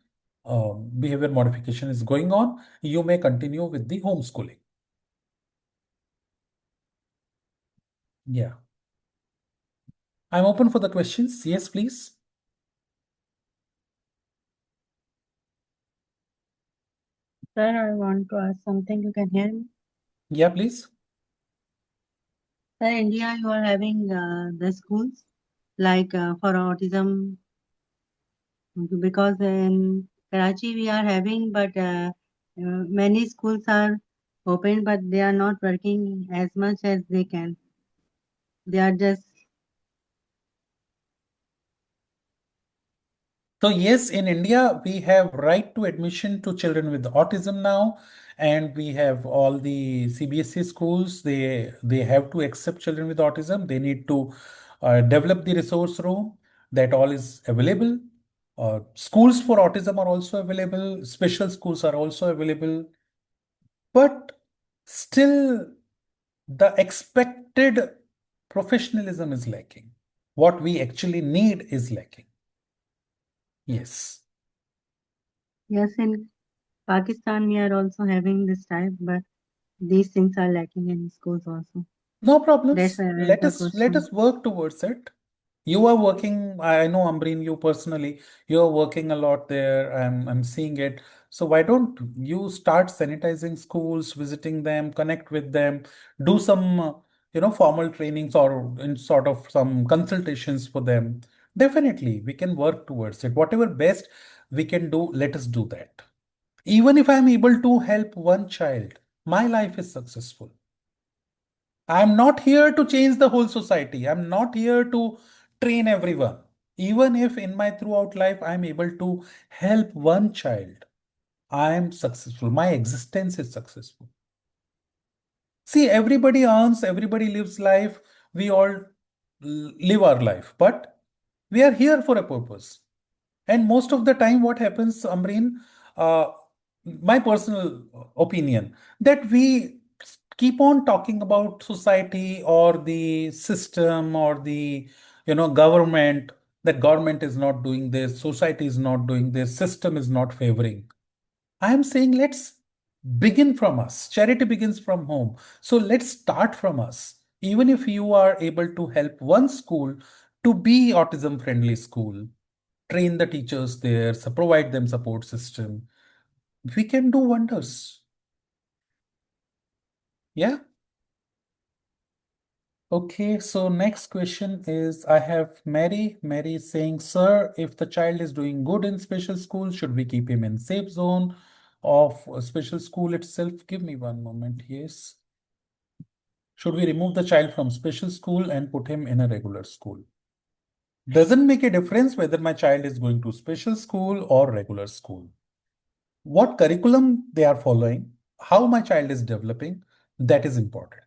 behavior modification is going on, you may continue with the homeschooling. Yeah. I'm open for the questions. Yes, please. Sir, I want to ask something. You can hear me? Yeah, please. Sir, India, you are having the schools like for autism, because in Karachi we are having, but many schools are open, but they are not working as much as they can. They are just So yes, in India, we have right to admission to children with autism now, and we have all the CBSE schools. They have to accept children with autism. They need to develop the resource room. That all is available. Schools for autism are also available. Special schools are also available. But still, the expected professionalism is lacking. What we actually need is lacking. Yes. yes. In Pakistan, we are also having this type, but these things are lacking in schools also. No That's problems. why I raised Let the us let question. us work towards it. You are working, I know Ambreen, you personally, you're working a lot there. I'm seeing it. So why don't you start sanitizing schools, visiting them, connect with them, do some formal trainings or in sort of some consultations for them. Definitely, we can work towards it. Whatever best we can do, let us do that. Even if I'm able to help one child, my life is successful. I'm not here to change the whole society. I'm not here to train everyone. Even if in my throughout life I'm able to help one child, I am successful. My existence is successful. See, everybody earns, everybody lives life. We all live our life, but we are here for a purpose. And most of the time, what happens, Amreen, uh, my personal opinion, that we keep on talking about society or the system or the government, that government is not doing this, society is not doing this, system is not favoring. I am saying let's begin from us. Charity begins from home. So let's start from us. Even if you are able to help one school to be autism friendly school, train the teachers there, provide them support system, we can do wonders. Yeah. Okay, so next question is I have Mary saying, sir, if the child is doing good in special school, should we keep him in safe zone of a special school itself? Give me one moment. Yes. Should we remove the child from special school and put him in a regular school? Doesn't make a difference whether my child is going to special school or regular school. What curriculum they are following, how my child is developing, that is important.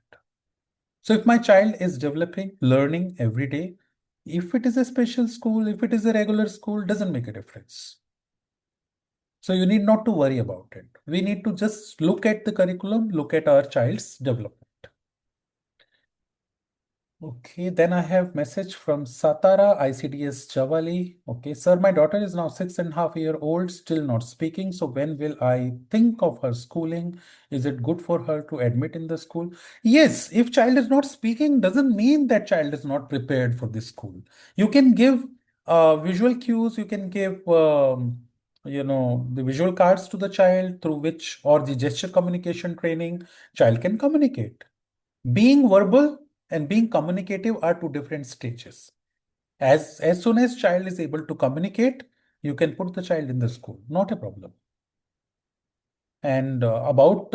So if my child is developing, learning every day, if it is a special school, if it is a regular school, doesn't make a difference. So you need not to worry about it. We need to just look at the curriculum, look at our child's development. Okay, then I have message from Satara ICDS Javali. Okay, sir, my daughter is now 6.5 years old, still not speaking. So when will I think of her schooling? Is it good for her to admit in the school? Yes, if child is not speaking, doesn't mean that child is not prepared for this school. You can give visual cues. You can give the visual cards to the child through which, or the gesture communication training, child can communicate. Being verbal and being communicative are two different stages. As soon as child is able to communicate, you can put the child in the school, not a problem. And about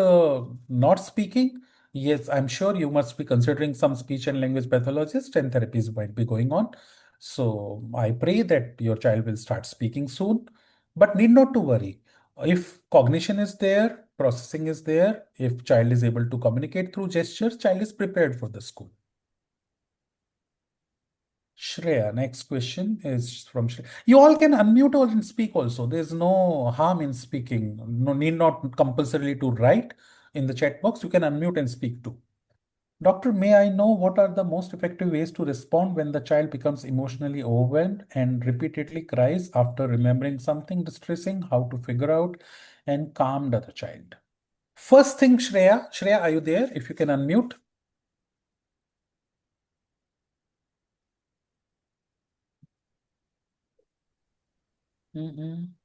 not speaking, yes, I'm sure you must be considering some speech and language pathologist and therapies might be going on. So I pray that your child will start speaking soon, but need not to worry. If cognition is there, processing is there, if child is able to communicate through gestures, child is prepared for the school. Shreya, next question is from Shreya. You all can unmute or and speak also. There's no harm in speaking. No need not compulsorily to write in the chat box. You can unmute and speak too. Doctor, may I know what are the most effective ways to respond when the child becomes emotionally overwhelmed and repeatedly cries after remembering something distressing, how to figure out and calm the child? First thing, Shreya. Shreya, are you there? If you can unmute.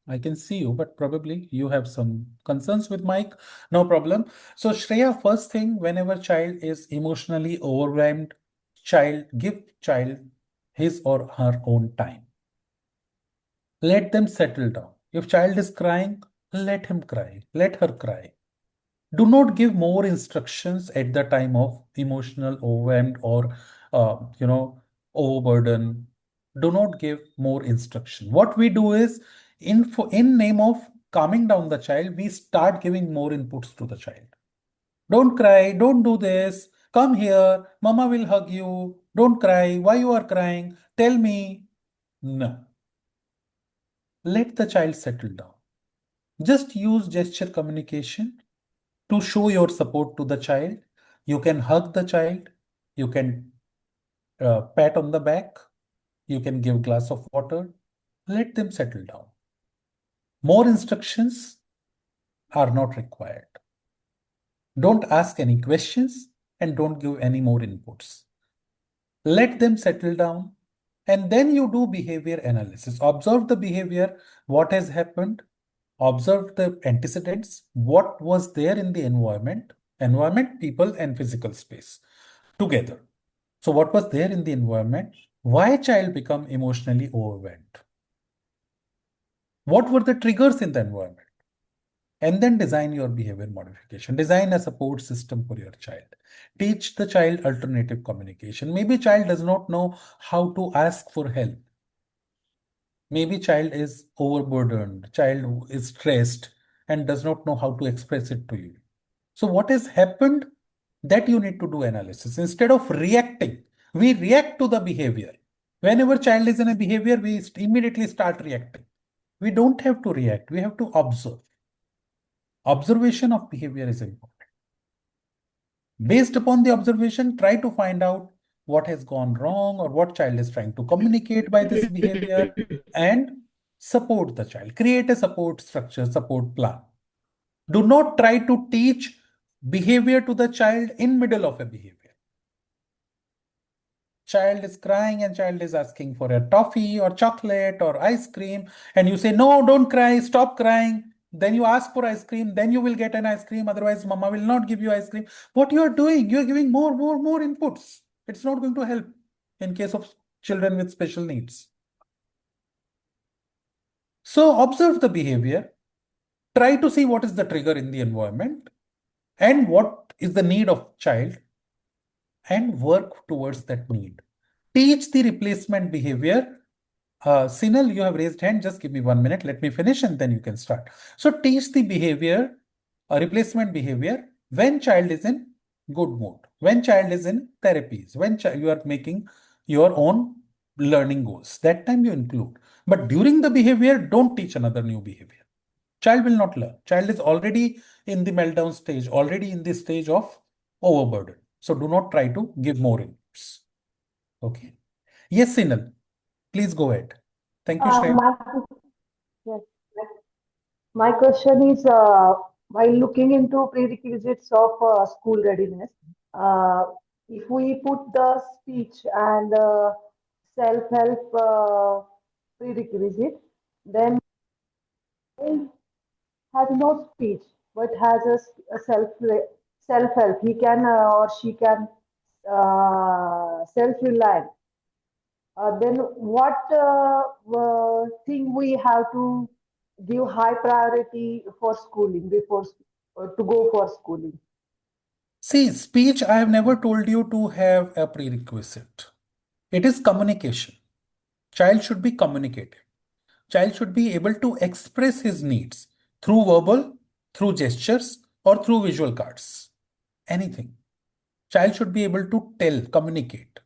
I can see you, but probably you have some concerns with mic. No problem. So Shreya, first thing, whenever child is emotionally overwhelmed, give child his or her own time. Let them settle down. If child is crying, let him cry. Let her cry. Do not give more instructions at the time of emotional overwhelmed or overburden. Do not give more instruction. What we do is in name of calming down the child, we start giving more inputs to the child. Don't cry, don't do this, come here, mama will hug you, don't cry, why you are crying, tell me. No, let the child settle down. Just use gesture communication to show your support to the child. You can hug the child, you can pat on the back, you can give glass of water. Let them settle down. More instructions are not required. Don't ask any questions and don't give any more inputs. Let them settle down and then you do behavior analysis. Observe the behavior, what has happened, observe the antecedents, what was there in the environment, people, and physical space together. So, what was there in the environment? Why child become emotionally overwhelmed? What were the triggers in the environment? And then design your behavior modification. Design a support system for your child. Teach the child alternative communication. Maybe child does not know how to ask for help. Maybe child is overburdened, child is stressed and does not know how to express it to you. So what has happened that you need to do analysis. Instead of reacting, we react to the behavior. Whenever child is in a behavior, we immediately start reacting. We don't have to react. We have to observe. Observation of behavior is important. Based upon the observation, try to find out what has gone wrong or what child is trying to communicate by this behavior and support the child. Create a support structure, support plan. Do not try to teach behavior to the child in middle of a behavior. Child is crying and child is asking for a toffee or chocolate or ice cream and you say, no, don't cry, stop crying. Then you ask for ice cream, then you will get an ice cream. Otherwise, mama will not give you ice cream. What you are doing, you are giving more inputs. It's not going to help in case of children with special needs. So observe the behavior, try to see what is the trigger in the environment and what is the need of child and work towards that need. Teach the replacement behavior. Sinal, you have raised hand. Just give me 1 minute. Let me finish and then you can start. So teach the behavior, replacement behavior when child is in good mood. when child is in therapies, when you are making your own learning goals, that time you include. But during the behavior, don't teach another new behavior. Child will not learn. Child is already in the meltdown stage, already in the stage of overburden. So do not try to give more inputs. Okay. Yes, Sinal, please go ahead. Thank you, Shreya. My yes, my question is, while looking into prerequisites of school readiness, uh, if we put the speech and self-help prerequisite, then he has no speech but has a self-help. He can or she can self-reliant. Then what thing we have to give high priority for schooling before to go for schooling? See, speech, I have never told you to have a prerequisite. It is communication. Child should be communicative. Child should be able to express his needs through verbal, through gestures, or through visual cards. Anything. Child should be able to tell, communicate.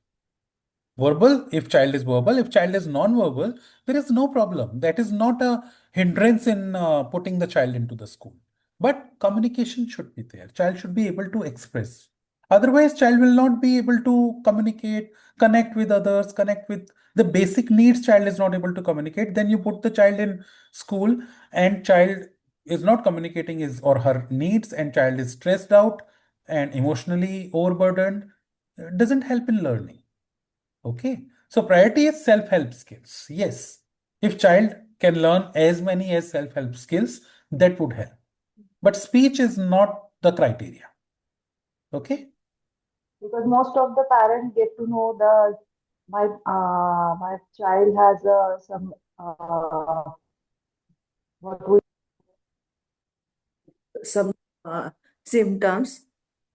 Verbal, if child is verbal, if child is non-verbal, there is no problem. That is not a hindrance in putting the child into the school. But communication should be there. Child should be able to express. Otherwise, child will not be able to communicate, connect with others, connect with the basic needs. Child is not able to communicate. Then you put the child in school, and child is not communicating his or her needs, and child is stressed out and emotionally overburdened. Doesn't help in learning. Okay. So priority is self-help skills. Yes. If child can learn as many as self-help skills, that would help. But speech is not the criteria. Okay. Because most of the parents get to know the my child has some what we some symptoms.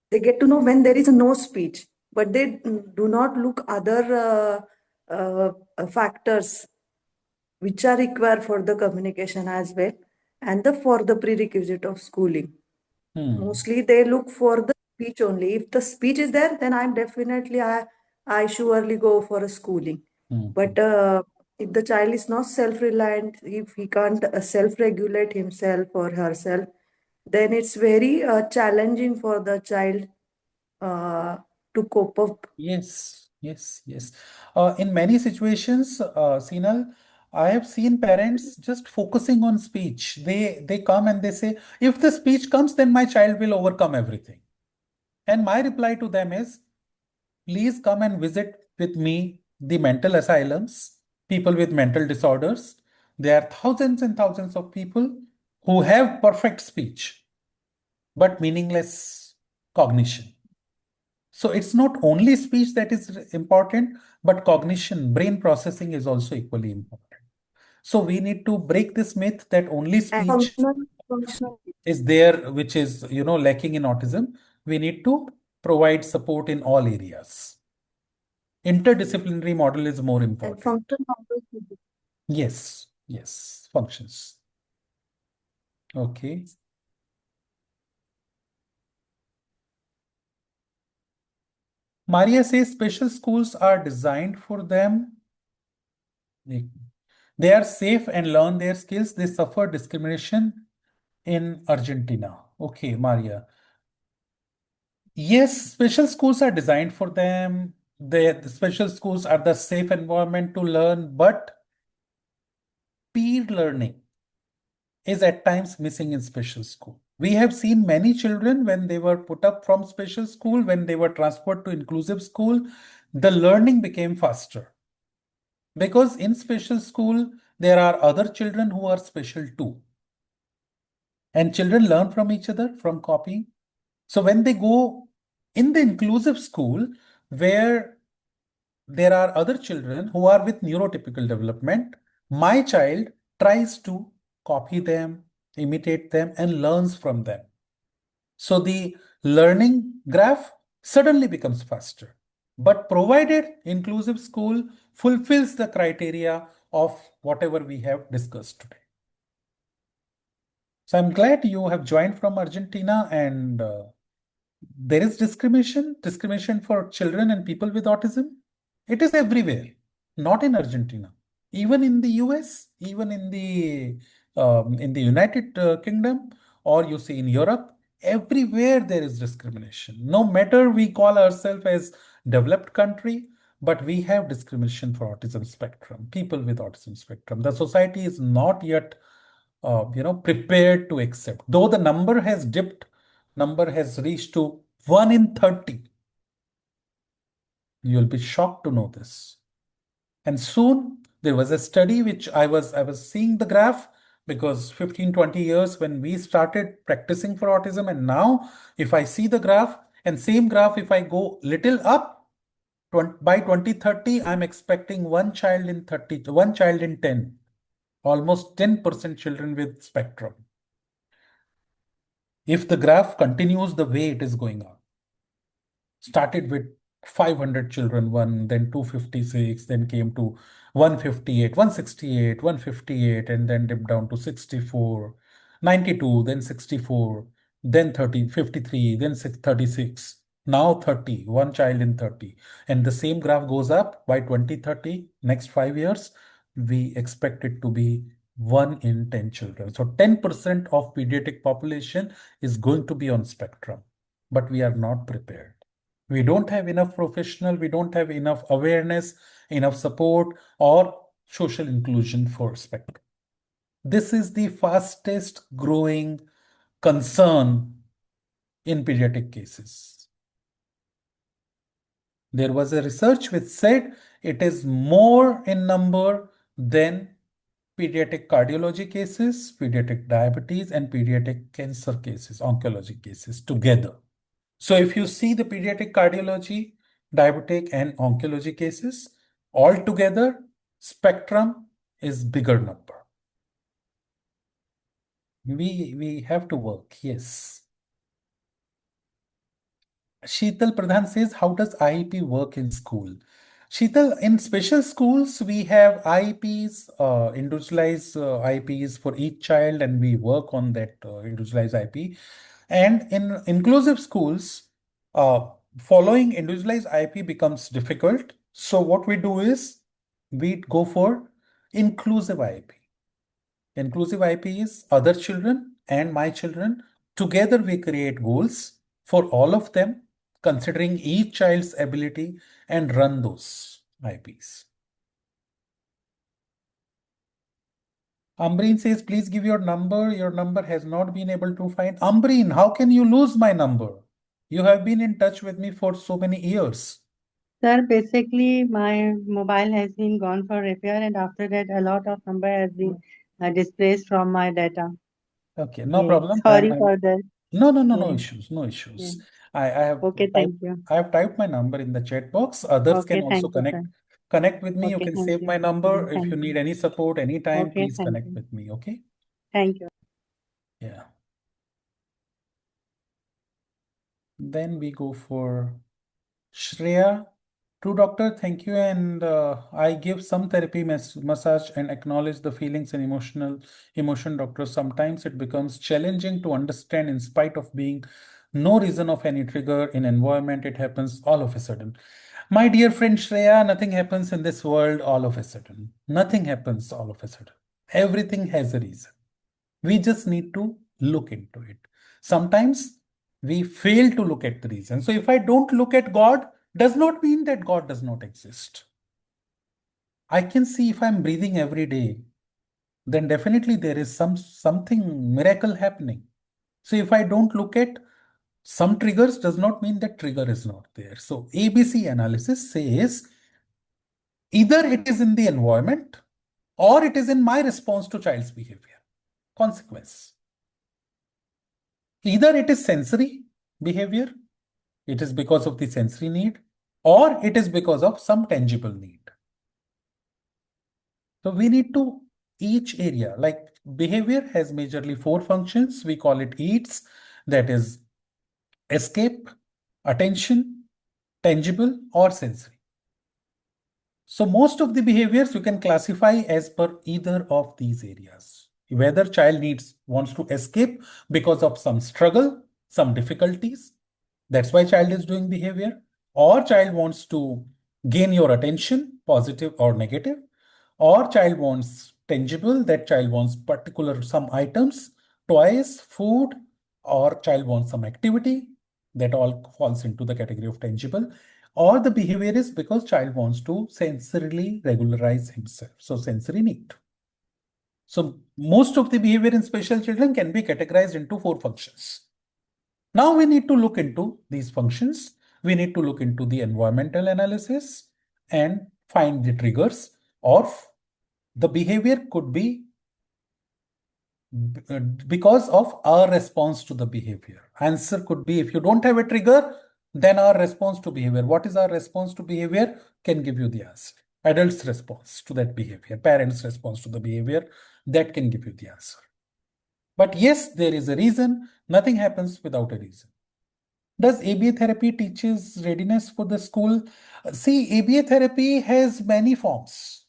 They get to know when there is a no speech, but they do not look other factors which are required for the communication as well, and for the prerequisite of schooling. Mostly they look for the speech only. If the speech is there, then I surely go for a schooling. But if the child is not self-reliant, if he can't self-regulate himself or herself, then it's very challenging for the child to cope up. Yes, yes, yes. In many situations, Sinal, I have seen parents just focusing on speech. They come and they say, if the speech comes, then my child will overcome everything. And my reply to them is, please come and visit with me the mental asylums, people with mental disorders. There are thousands and thousands of people who have perfect speech, but meaningless cognition. So it's not only speech that is important, but cognition, brain processing is also equally important. So we need to break this myth that only And speech functional. is there, which is, lacking in autism. We need to provide support in all areas. Interdisciplinary model is more And important. functional knowledge. Yes, yes, functions. Okay. Maria says special schools are designed for them. They are safe and learn their skills. They suffer discrimination in Argentina. Okay, Maria. Yes, special schools are designed for them. The special schools are the safe environment to learn, but peer learning is at times missing in special school. We have seen many children when they were put up from special school, when they were transferred to inclusive school, the learning became faster. Because in special school, there are other children who are special too. And children learn from each other from copying. So when they go in the inclusive school, where there are other children who are with neurotypical development, my child tries to copy them, imitate them, and learns from them. So the learning graph suddenly becomes faster. But provided inclusive school fulfills the criteria of whatever we have discussed today. So I'm glad you have joined from Argentina, and There is discrimination for children and people with autism. It is everywhere, not in Argentina, even in the US, even in the United Kingdom, or you see in Europe. Everywhere there is discrimination. No matter we call ourselves as developed country, but we have discrimination for autism spectrum, people with autism spectrum. The society is not yet, prepared to accept. Though the number has dipped, number has reached to 1 in 30. You'll be shocked to know this. And soon there was a study which I was seeing the graph, because 15, 20 years when we started practicing for autism, and now if I see the graph, and same graph, if I go little up, by 2030, I'm expecting one child in 30, one child in 10, almost 10% children with spectrum. If the graph continues the way it is going on, started with 500 children, one, then 256, then came to 158, 168, 158, and then dipped down to 64, 92, then 64, then 30, 53, then 36, now 30, one child in 30. And the same graph goes up by 2030, next 5 years, we expect it to be 1 in 10 children. So 10% of pediatric population is going to be on spectrum, but we are not prepared. We don't have enough professional, we don't have enough awareness, enough support, or social inclusion for spectrum. This is the fastest growing concern in pediatric cases. There was a research which said it is more in number than pediatric cardiology cases, pediatric diabetes, and pediatric cancer cases, oncology cases together. So if you see the pediatric cardiology, diabetic, and oncology cases all together, spectrum is bigger number. We have to work, yes. Sheetal Pradhan says, how does IEP work in school? Sheetal, in special schools, we have IEPs, individualized IEPs for each child, and we work on that individualized IEP. And in inclusive schools, following individualized IEP becomes difficult. So what we do is we go for inclusive IEP. Inclusive IEP is other children and my children. Together we create goals for all of them, considering each child's ability, and run those IEPs. Ambreen says, please give your number. Your number has not been able to find. Ambreen, how can you lose my number? You have been in touch with me for so many years. Sir, basically, my mobile has been gone for repair, and after that, a lot of number has been displaced from my data. Okay, no Yeah, problem. sorry for that. No Yeah, issues, no yeah. issues. I have Okay, typed, thank you. I have typed my number in the chat box. Others can Okay, also thank you, sir. connect with me. You Okay, can thank save you. my number. If Thank you you. need any support anytime, Okay, please thank connect you. with me. Okay. Thank you. Yeah. Then we go for Shreya. True doctor, thank you. And I give some therapy massage and acknowledge the feelings and emotion, doctor. Sometimes it becomes challenging to understand in spite of being no reason of any trigger in environment. It happens all of a sudden. My dear friend Shreya, nothing happens in this world all of a sudden. Nothing happens all of a sudden. Everything has a reason. We just need to look into it. Sometimes we fail to look at the reason. So if I don't look at God, does not mean that God does not exist. I can see if I'm breathing every day, then definitely there is something miracle happening. So if I don't look at some triggers, does not mean that trigger is not there. So ABC analysis says either it is in the environment or it is in my response to child's behavior. Consequence. Either it is sensory behavior, it is because of the sensory need, or it is because of some tangible need. So we need to each area, like behavior has majorly 4 functions. We call it EATS, that is escape, attention, tangible, or sensory. So most of the behaviors you can classify as per either of these areas. Whether child wants to escape because of some struggle, some difficulties, That's why child is doing behavior. Or child wants to gain your attention, positive or negative. Or child wants tangible, that child wants particular some items, toys, food, or child wants some activity. That all falls into the category of tangible. Or the behavior is because child wants to sensorily regularize himself. So sensory need. So most of the behavior in special children can be categorized into 4 functions. Now we need to look into these functions. We need to look into the environmental analysis and find the triggers of the behavior could be because of our response to the behavior. Answer could be if you don't have a trigger, then our response to behavior. What is our response to behavior? Can give you the answer. Adults' response to that behavior, parents' response to the behavior, that can give you the answer. But yes, there is a reason. Nothing happens without a reason. Does ABA therapy teaches readiness for the school? See, ABA therapy has many forms.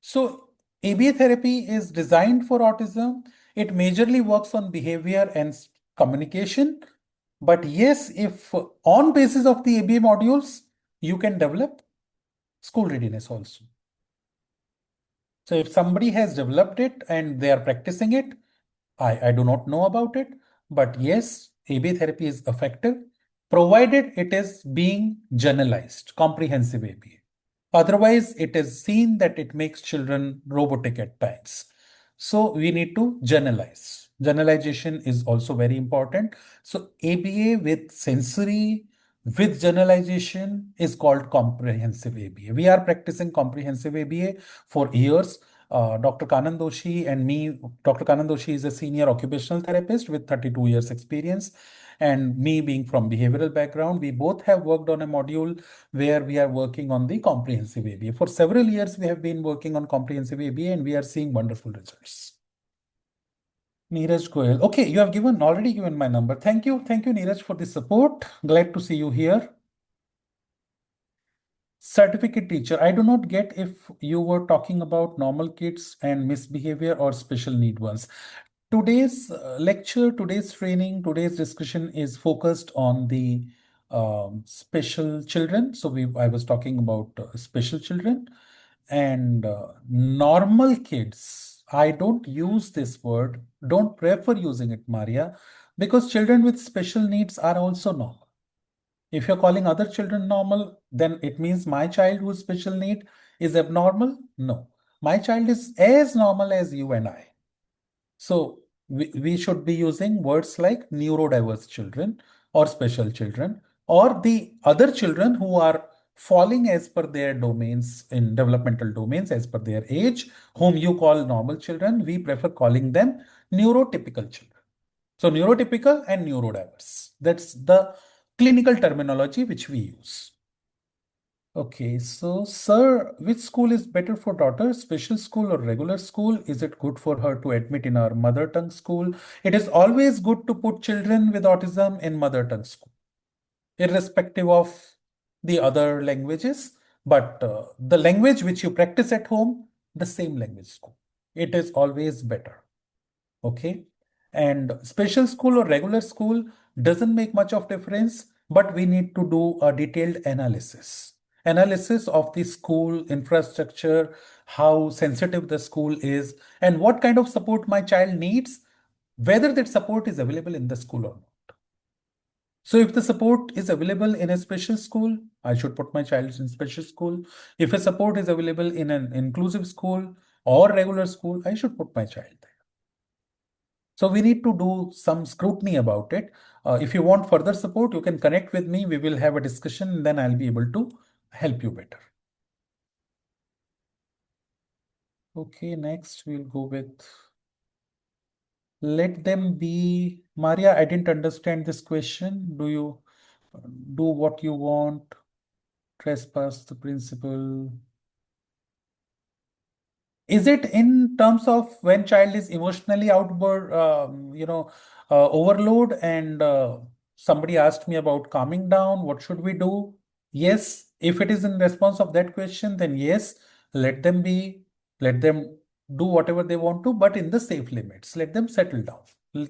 So ABA therapy is designed for autism. It majorly works on behavior and communication. But yes, if on basis of the ABA modules, you can develop school readiness also. So if somebody has developed it and they are practicing it, I do not know about it, but yes, ABA therapy is effective, provided it is being generalized, comprehensive ABA. Otherwise, it is seen that it makes children robotic at times. So we need to generalize. Generalization is also very important. So ABA with sensory, with generalization is called comprehensive ABA. We are practicing comprehensive ABA for years. Dr. Kanand Doshi and me, Dr. Kanand Doshi is a senior occupational therapist with 32 years experience. And me being from behavioral background, we both have worked on a module where we are working on the comprehensive ABA. For several years, we have been working on comprehensive ABA and we are seeing wonderful results. Neeraj Goyal. Okay, you have already given my number. Thank you. Thank you, Neeraj, for the support. Glad to see you here. Certificate teacher. I do not get if you were talking about normal kids and misbehavior or special need ones. Today's lecture, today's training, today's discussion is focused on the special children. So I was talking about special children and normal kids. I don't use this word, don't prefer using it, Maria, because children with special needs are also normal. If you're calling other children normal, then it means my child who's special need is abnormal? No. My child is as normal as you and I. So we should be using words like neurodiverse children or special children or the other children who are falling as per their domains in developmental domains as per their age, whom you call normal children. We prefer calling them neurotypical children. So neurotypical and neurodiverse. That's the clinical terminology which we use. Okay, so sir, which school is better for daughter, special school or regular school? Is it good for her to admit in our mother tongue school? It is always good to put children with autism in mother tongue school, irrespective of the other languages. But the language which you practice at home, the same language school. It is always better. Okay. And special school or regular school doesn't make much of difference, but we need to do a detailed analysis of the school infrastructure, how sensitive the school is, and what kind of support my child needs, whether that support is available in the school or not. So if the support is available in a special school, I should put my child in special school. If a support is available in an inclusive school or regular school, I should put my child there. So we need to do some scrutiny about it. If you want further support, you can connect with me. We will have a discussion and then I'll be able to help you better. Okay, next we'll go with let them be. Maria, I didn't understand this question. Do you do what you want? Trespass the principal? Is it in terms of when child is emotionally outward, overload and somebody asked me about calming down, what should we do? Yes, if it is in response of that question, then yes, let them be, let them do whatever they want to, but in the safe limits. Let them settle down.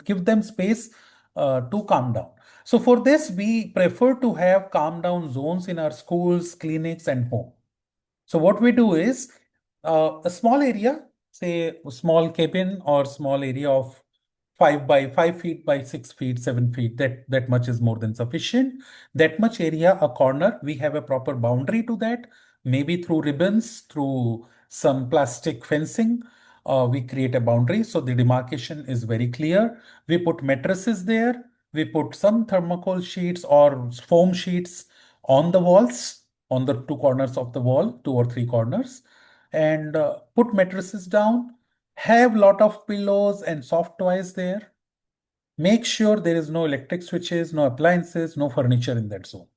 Give them space to calm down. So for this, we prefer to have calm down zones in our schools, clinics, and home. So what we do is a small area, say a small cabin or small area of 5 by 5 feet by 6 feet, 7 feet. That much is more than sufficient. That much area, a corner, we have a proper boundary to that. Maybe through ribbons, through some plastic fencing, we create a boundary. So the demarcation is very clear. We put mattresses there. We put some thermocol sheets or foam sheets on the walls, on the two corners of the wall, two or three corners, and put mattresses down. Have lot of pillows and soft toys there. Make sure there is no electric switches, no appliances, no furniture in that zone.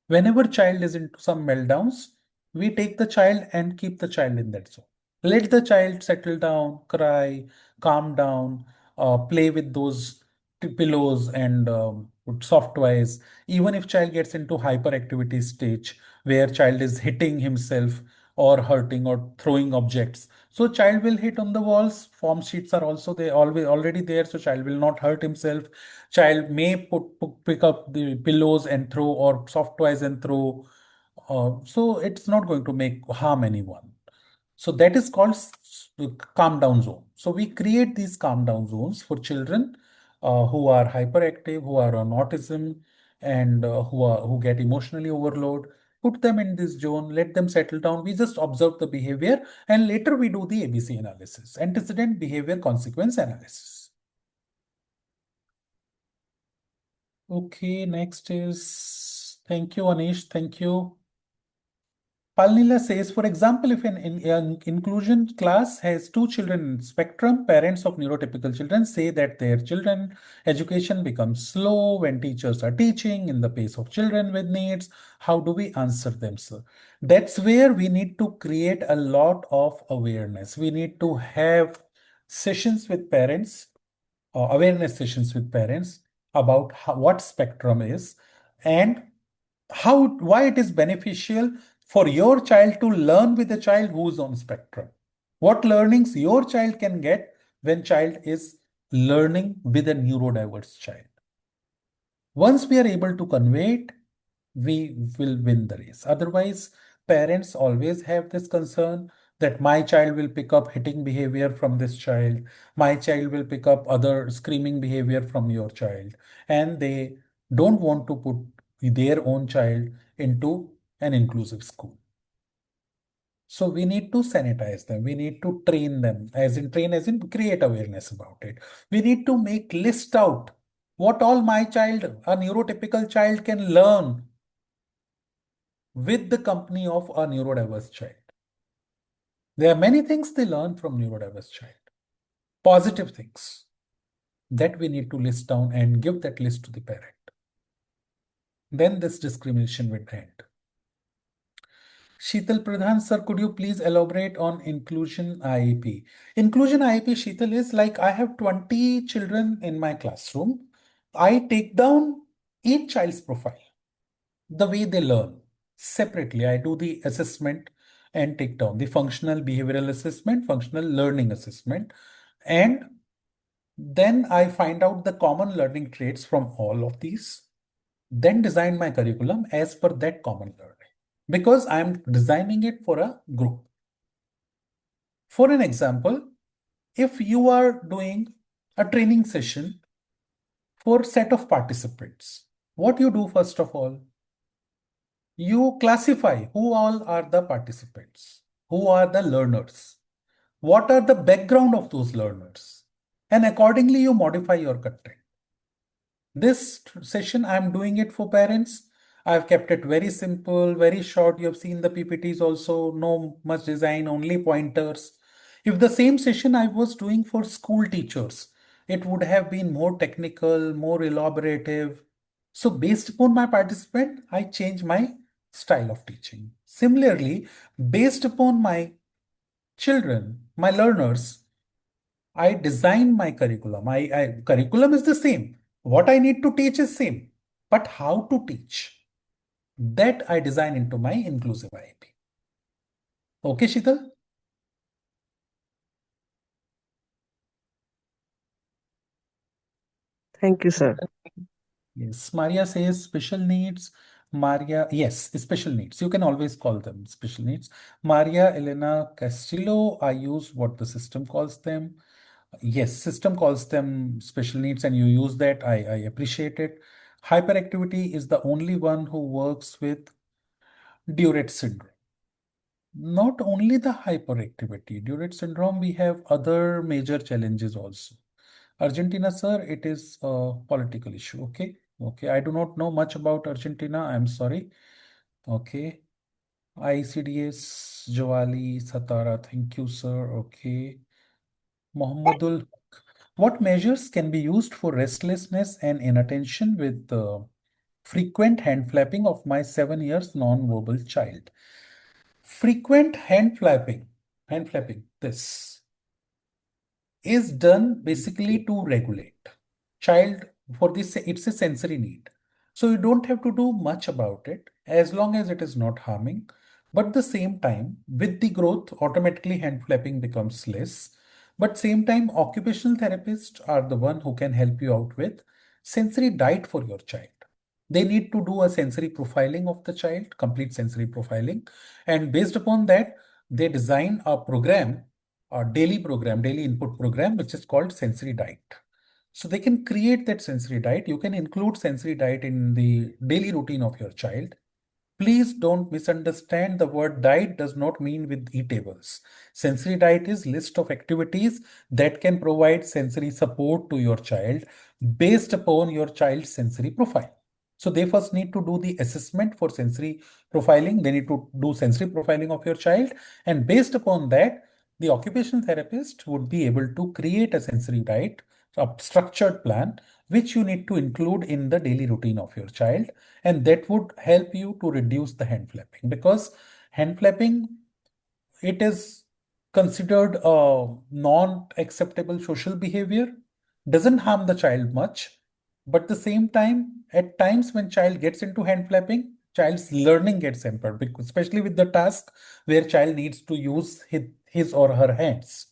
Whenever child is into some meltdowns, we take the child and keep the child in that zone. Let the child settle down, cry, calm down, play with those pillows and soft toys. Even if child gets into hyperactivity stage where child is hitting himself or hurting or throwing objects, so child will hit on the walls. Form sheets are also they always already there, so child will not hurt himself. Child may pick up the pillows and throw or soft toys and throw. So it's not going to make harm anyone. So that is called calm down zone. So we create these calm down zones for children who are hyperactive, who are on autism, and who get emotionally overloaded. Put them in this zone, let them settle down. We just observe the behavior, and later we do the ABC analysis, antecedent behavior consequence analysis. Okay, next is thank you, Anish. Thank you. Palnila says, for example, if an inclusion class has two children in spectrum, parents of neurotypical children say that their children education becomes slow when teachers are teaching in the pace of children with needs. How do we answer them, sir? That's where we need to create a lot of awareness. We need to have sessions with parents, awareness sessions with parents about what spectrum is and why it is beneficial for your child to learn with a child who's on spectrum. What learnings your child can get when child is learning with a neurodiverse child. Once we are able to convey it, we will win the race. Otherwise, parents always have this concern that my child will pick up hitting behavior from this child, my child will pick up other screaming behavior from your child, and they don't want to put their own child into an inclusive school. So we need to sanitize them. We need to train them, train as in create awareness about it. We need to make list out what all my child, a neurotypical child, can learn with the company of a neurodiverse child. There are many things they learn from neurodiverse child, positive things that we need to list down and give that list to the parent. Then this discrimination will end. Sheetal Pradhan, sir, could you please elaborate on inclusion IEP? Inclusion IEP, Sheetal, is like I have 20 children in my classroom. I take down each child's profile, the way they learn separately. I do the assessment and take down the functional behavioral assessment, functional learning assessment, and then I find out the common learning traits from all of these, then design my curriculum as per that common learning because I'm designing it for a group. For an example, if you are doing a training session for set of participants, what you do first of all, you classify who all are the participants, who are the learners, what are the background of those learners, and accordingly you modify your content. This session, I'm doing it for parents. I've kept it very simple, very short. You have seen the PPTs also, no much design, only pointers. If the same session I was doing for school teachers, it would have been more technical, more elaborative. So based upon my participant, I change my style of teaching. Similarly, based upon my children, my learners, I design my curriculum. Curriculum is the same. What I need to teach is same, but how to teach that I design into my inclusive IEP. Okay, Sheetal? Thank you, sir. Yes, Maria says special needs. Maria, yes, special needs. You can always call them special needs. Maria Elena Castillo, I use what the system calls them. Yes, system calls them special needs and you use that. I appreciate it. Hyperactivity is the only one who works with Tourette syndrome. Not only the hyperactivity, Tourette syndrome, we have other major challenges also. Argentina, sir, it is a political issue. Okay. Okay. I do not know much about Argentina. I'm sorry. Okay. ICDS, Jawali, Satara. Thank you, sir. Okay. Mohammedul, what measures can be used for restlessness and inattention with the frequent hand flapping of my 7 years non-verbal child? Frequent hand flapping, this is done basically to regulate child for this. It's a sensory need, so you don't have to do much about it as long as it is not harming. But the same time, with the growth, automatically hand flapping becomes less. But same time, occupational therapists are the one who can help you out with sensory diet for your child. They need to do a sensory profiling of the child, complete sensory profiling, and based upon that they design a program, a daily program, daily input program, which is called sensory diet. So they can create that sensory diet. You can include sensory diet in the daily routine of your child. Please don't misunderstand. The word diet does not mean with eatables. Sensory diet is list of activities that can provide sensory support to your child based upon your child's sensory profile. So they first need to do the assessment for sensory profiling. They need to do sensory profiling of your child. And based upon that, the occupational therapist would be able to create a sensory diet, a structured plan, which you need to include in the daily routine of your child. And that would help you to reduce the hand flapping, because hand flapping, it is considered a non-acceptable social behavior, doesn't harm the child much. But the same time, at times when child gets into hand flapping, child's learning gets hampered, especially with the task where child needs to use his or her hands.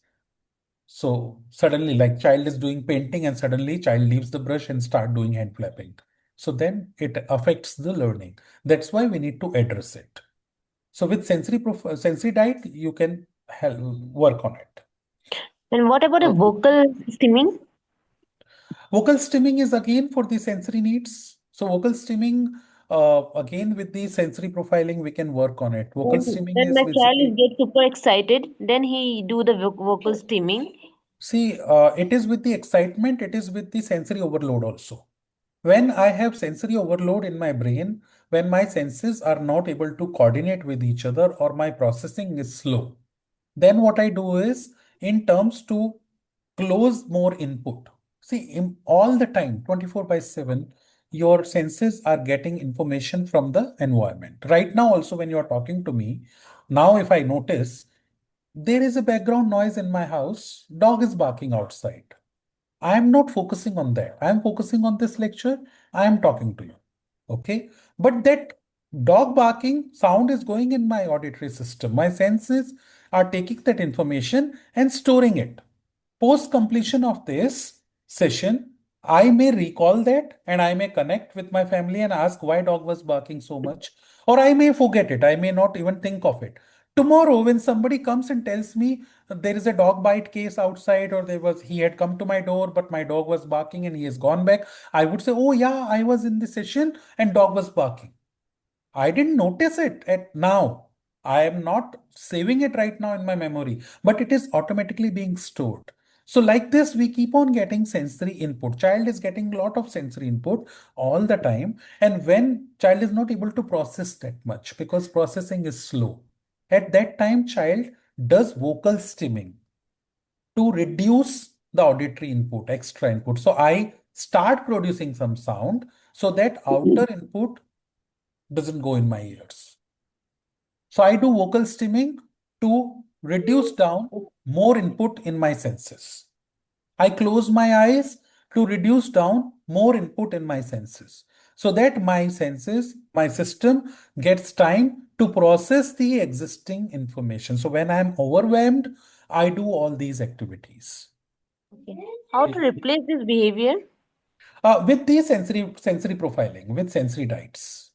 So suddenly, like child is doing painting and suddenly child leaves the brush and start doing hand flapping. So then it affects the learning. That's why we need to address it. So with sensory diet, you can help work on it. And what about a Okay. vocal stimming? Vocal stimming is again for the sensory needs. So vocal stimming, again with the sensory profiling, we can work on it. Vocal stimming When is my child is basically, get super excited, then he do the vocal stimming. see, it is with the excitement, it is with the sensory overload also. When I have sensory overload in my brain, when my senses are not able to coordinate with each other or my processing is slow, then what I do is in terms to close more input. See, all the time, 24 by 7, your senses are getting information from the environment. Right now, also, when you're talking to me, now if I notice there is a background noise in my house, dog is barking outside. I am not focusing on that. I am focusing on this lecture. I am talking to you. Okay. But that dog barking sound is going in my auditory system. My senses are taking that information and storing it. Post completion of this session, I may recall that and I may connect with my family and ask why dog was barking so much. Or I may forget it. I may not even think of it. Tomorrow, when somebody comes and tells me there is a dog bite case outside, or he had come to my door, but my dog was barking and he has gone back, I would say, oh yeah, I was in the session and dog was barking. I didn't notice it at now. I am not saving it right now in my memory, but it is automatically being stored. So like this, we keep on getting sensory input. Child is getting a lot of sensory input all the time. And when child is not able to process that much because processing is slow, at that time, child does vocal stimming to reduce the auditory input, extra input. So I start producing some sound so that outer input doesn't go in my ears. So I do vocal stimming to reduce down more input in my senses. I close my eyes to reduce down more input in my senses so that my senses, my system gets time to process the existing information. So when I'm overwhelmed, I do all these activities. Okay. How to replace this behavior? With the sensory profiling, with sensory diets.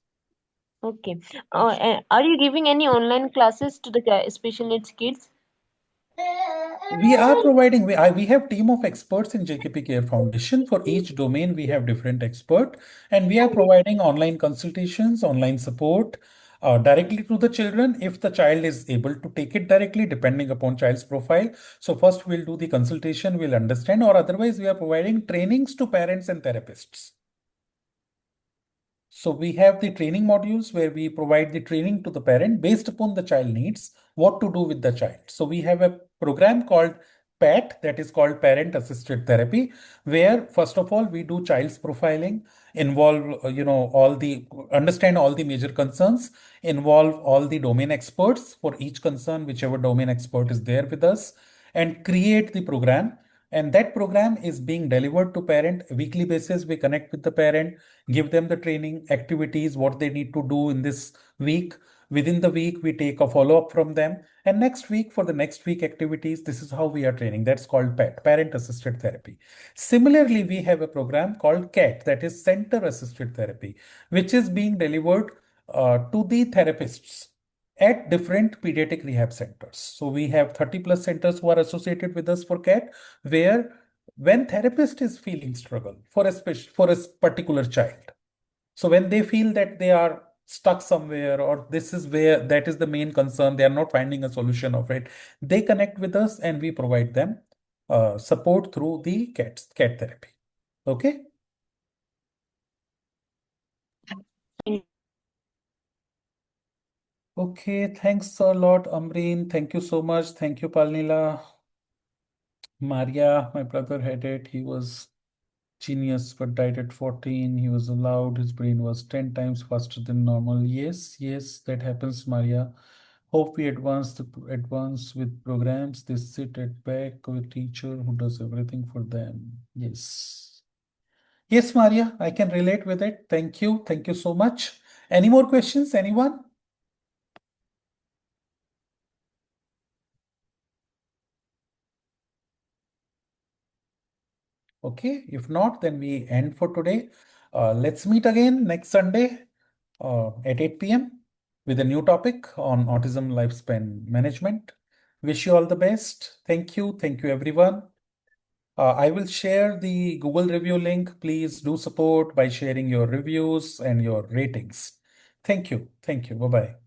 Okay. Are you giving any online classes to the special needs kids? We are providing, we have team of experts in JKP Care Foundation. For each domain, we have different expert, and we are providing online consultations, online support directly to the children if the child is able to take it directly, depending upon child's profile. So first we'll do the consultation, we'll understand, or otherwise we are providing trainings to parents and therapists. So we have the training modules where we provide the training to the parent based upon the child needs, what to do with the child. So we have a program called PAT, that is called Parent Assisted Therapy, where first of all we do child's profiling, involve understand all the major concerns, involve all the domain experts for each concern, whichever domain expert is there with us, and create the program. And that program is being delivered to parent weekly basis. We connect with the parent, give them the training activities, what they need to do in this week. Within the week, we take a follow up from them. And next week, for the next week activities, this is how we are training. That's called PAT, Parent Assisted Therapy. Similarly, we have a program called CAT, that is Center Assisted Therapy, which is being delivered to the therapists at different pediatric rehab centers. So we have 30 plus centers who are associated with us for CAT, where when therapist is feeling struggle for a particular child, so when they feel that they are stuck somewhere, or this is where that is the main concern, they are not finding a solution of it, they connect with us and we provide them support through the cat therapy. Okay. Okay, thanks a lot, Amreen. Thank you so much. Thank you, Palnila. Maria, my brother had it. He was genius, but died at 14. He was allowed. His brain was 10 times faster than normal. Yes, yes, that happens, Maria. Hope we advance with programs. They sit at back with teacher who does everything for them. Yes. Yes, Maria, I can relate with it. Thank you. Thank you so much. Any more questions? Anyone? Okay, if not, then we end for today. Let's meet again next Sunday at 8 p.m. with a new topic on autism lifespan management. Wish you all the best. Thank you. Thank you, everyone. I will share the Google review link. Please do support by sharing your reviews and your ratings. Thank you. Thank you. Bye-bye.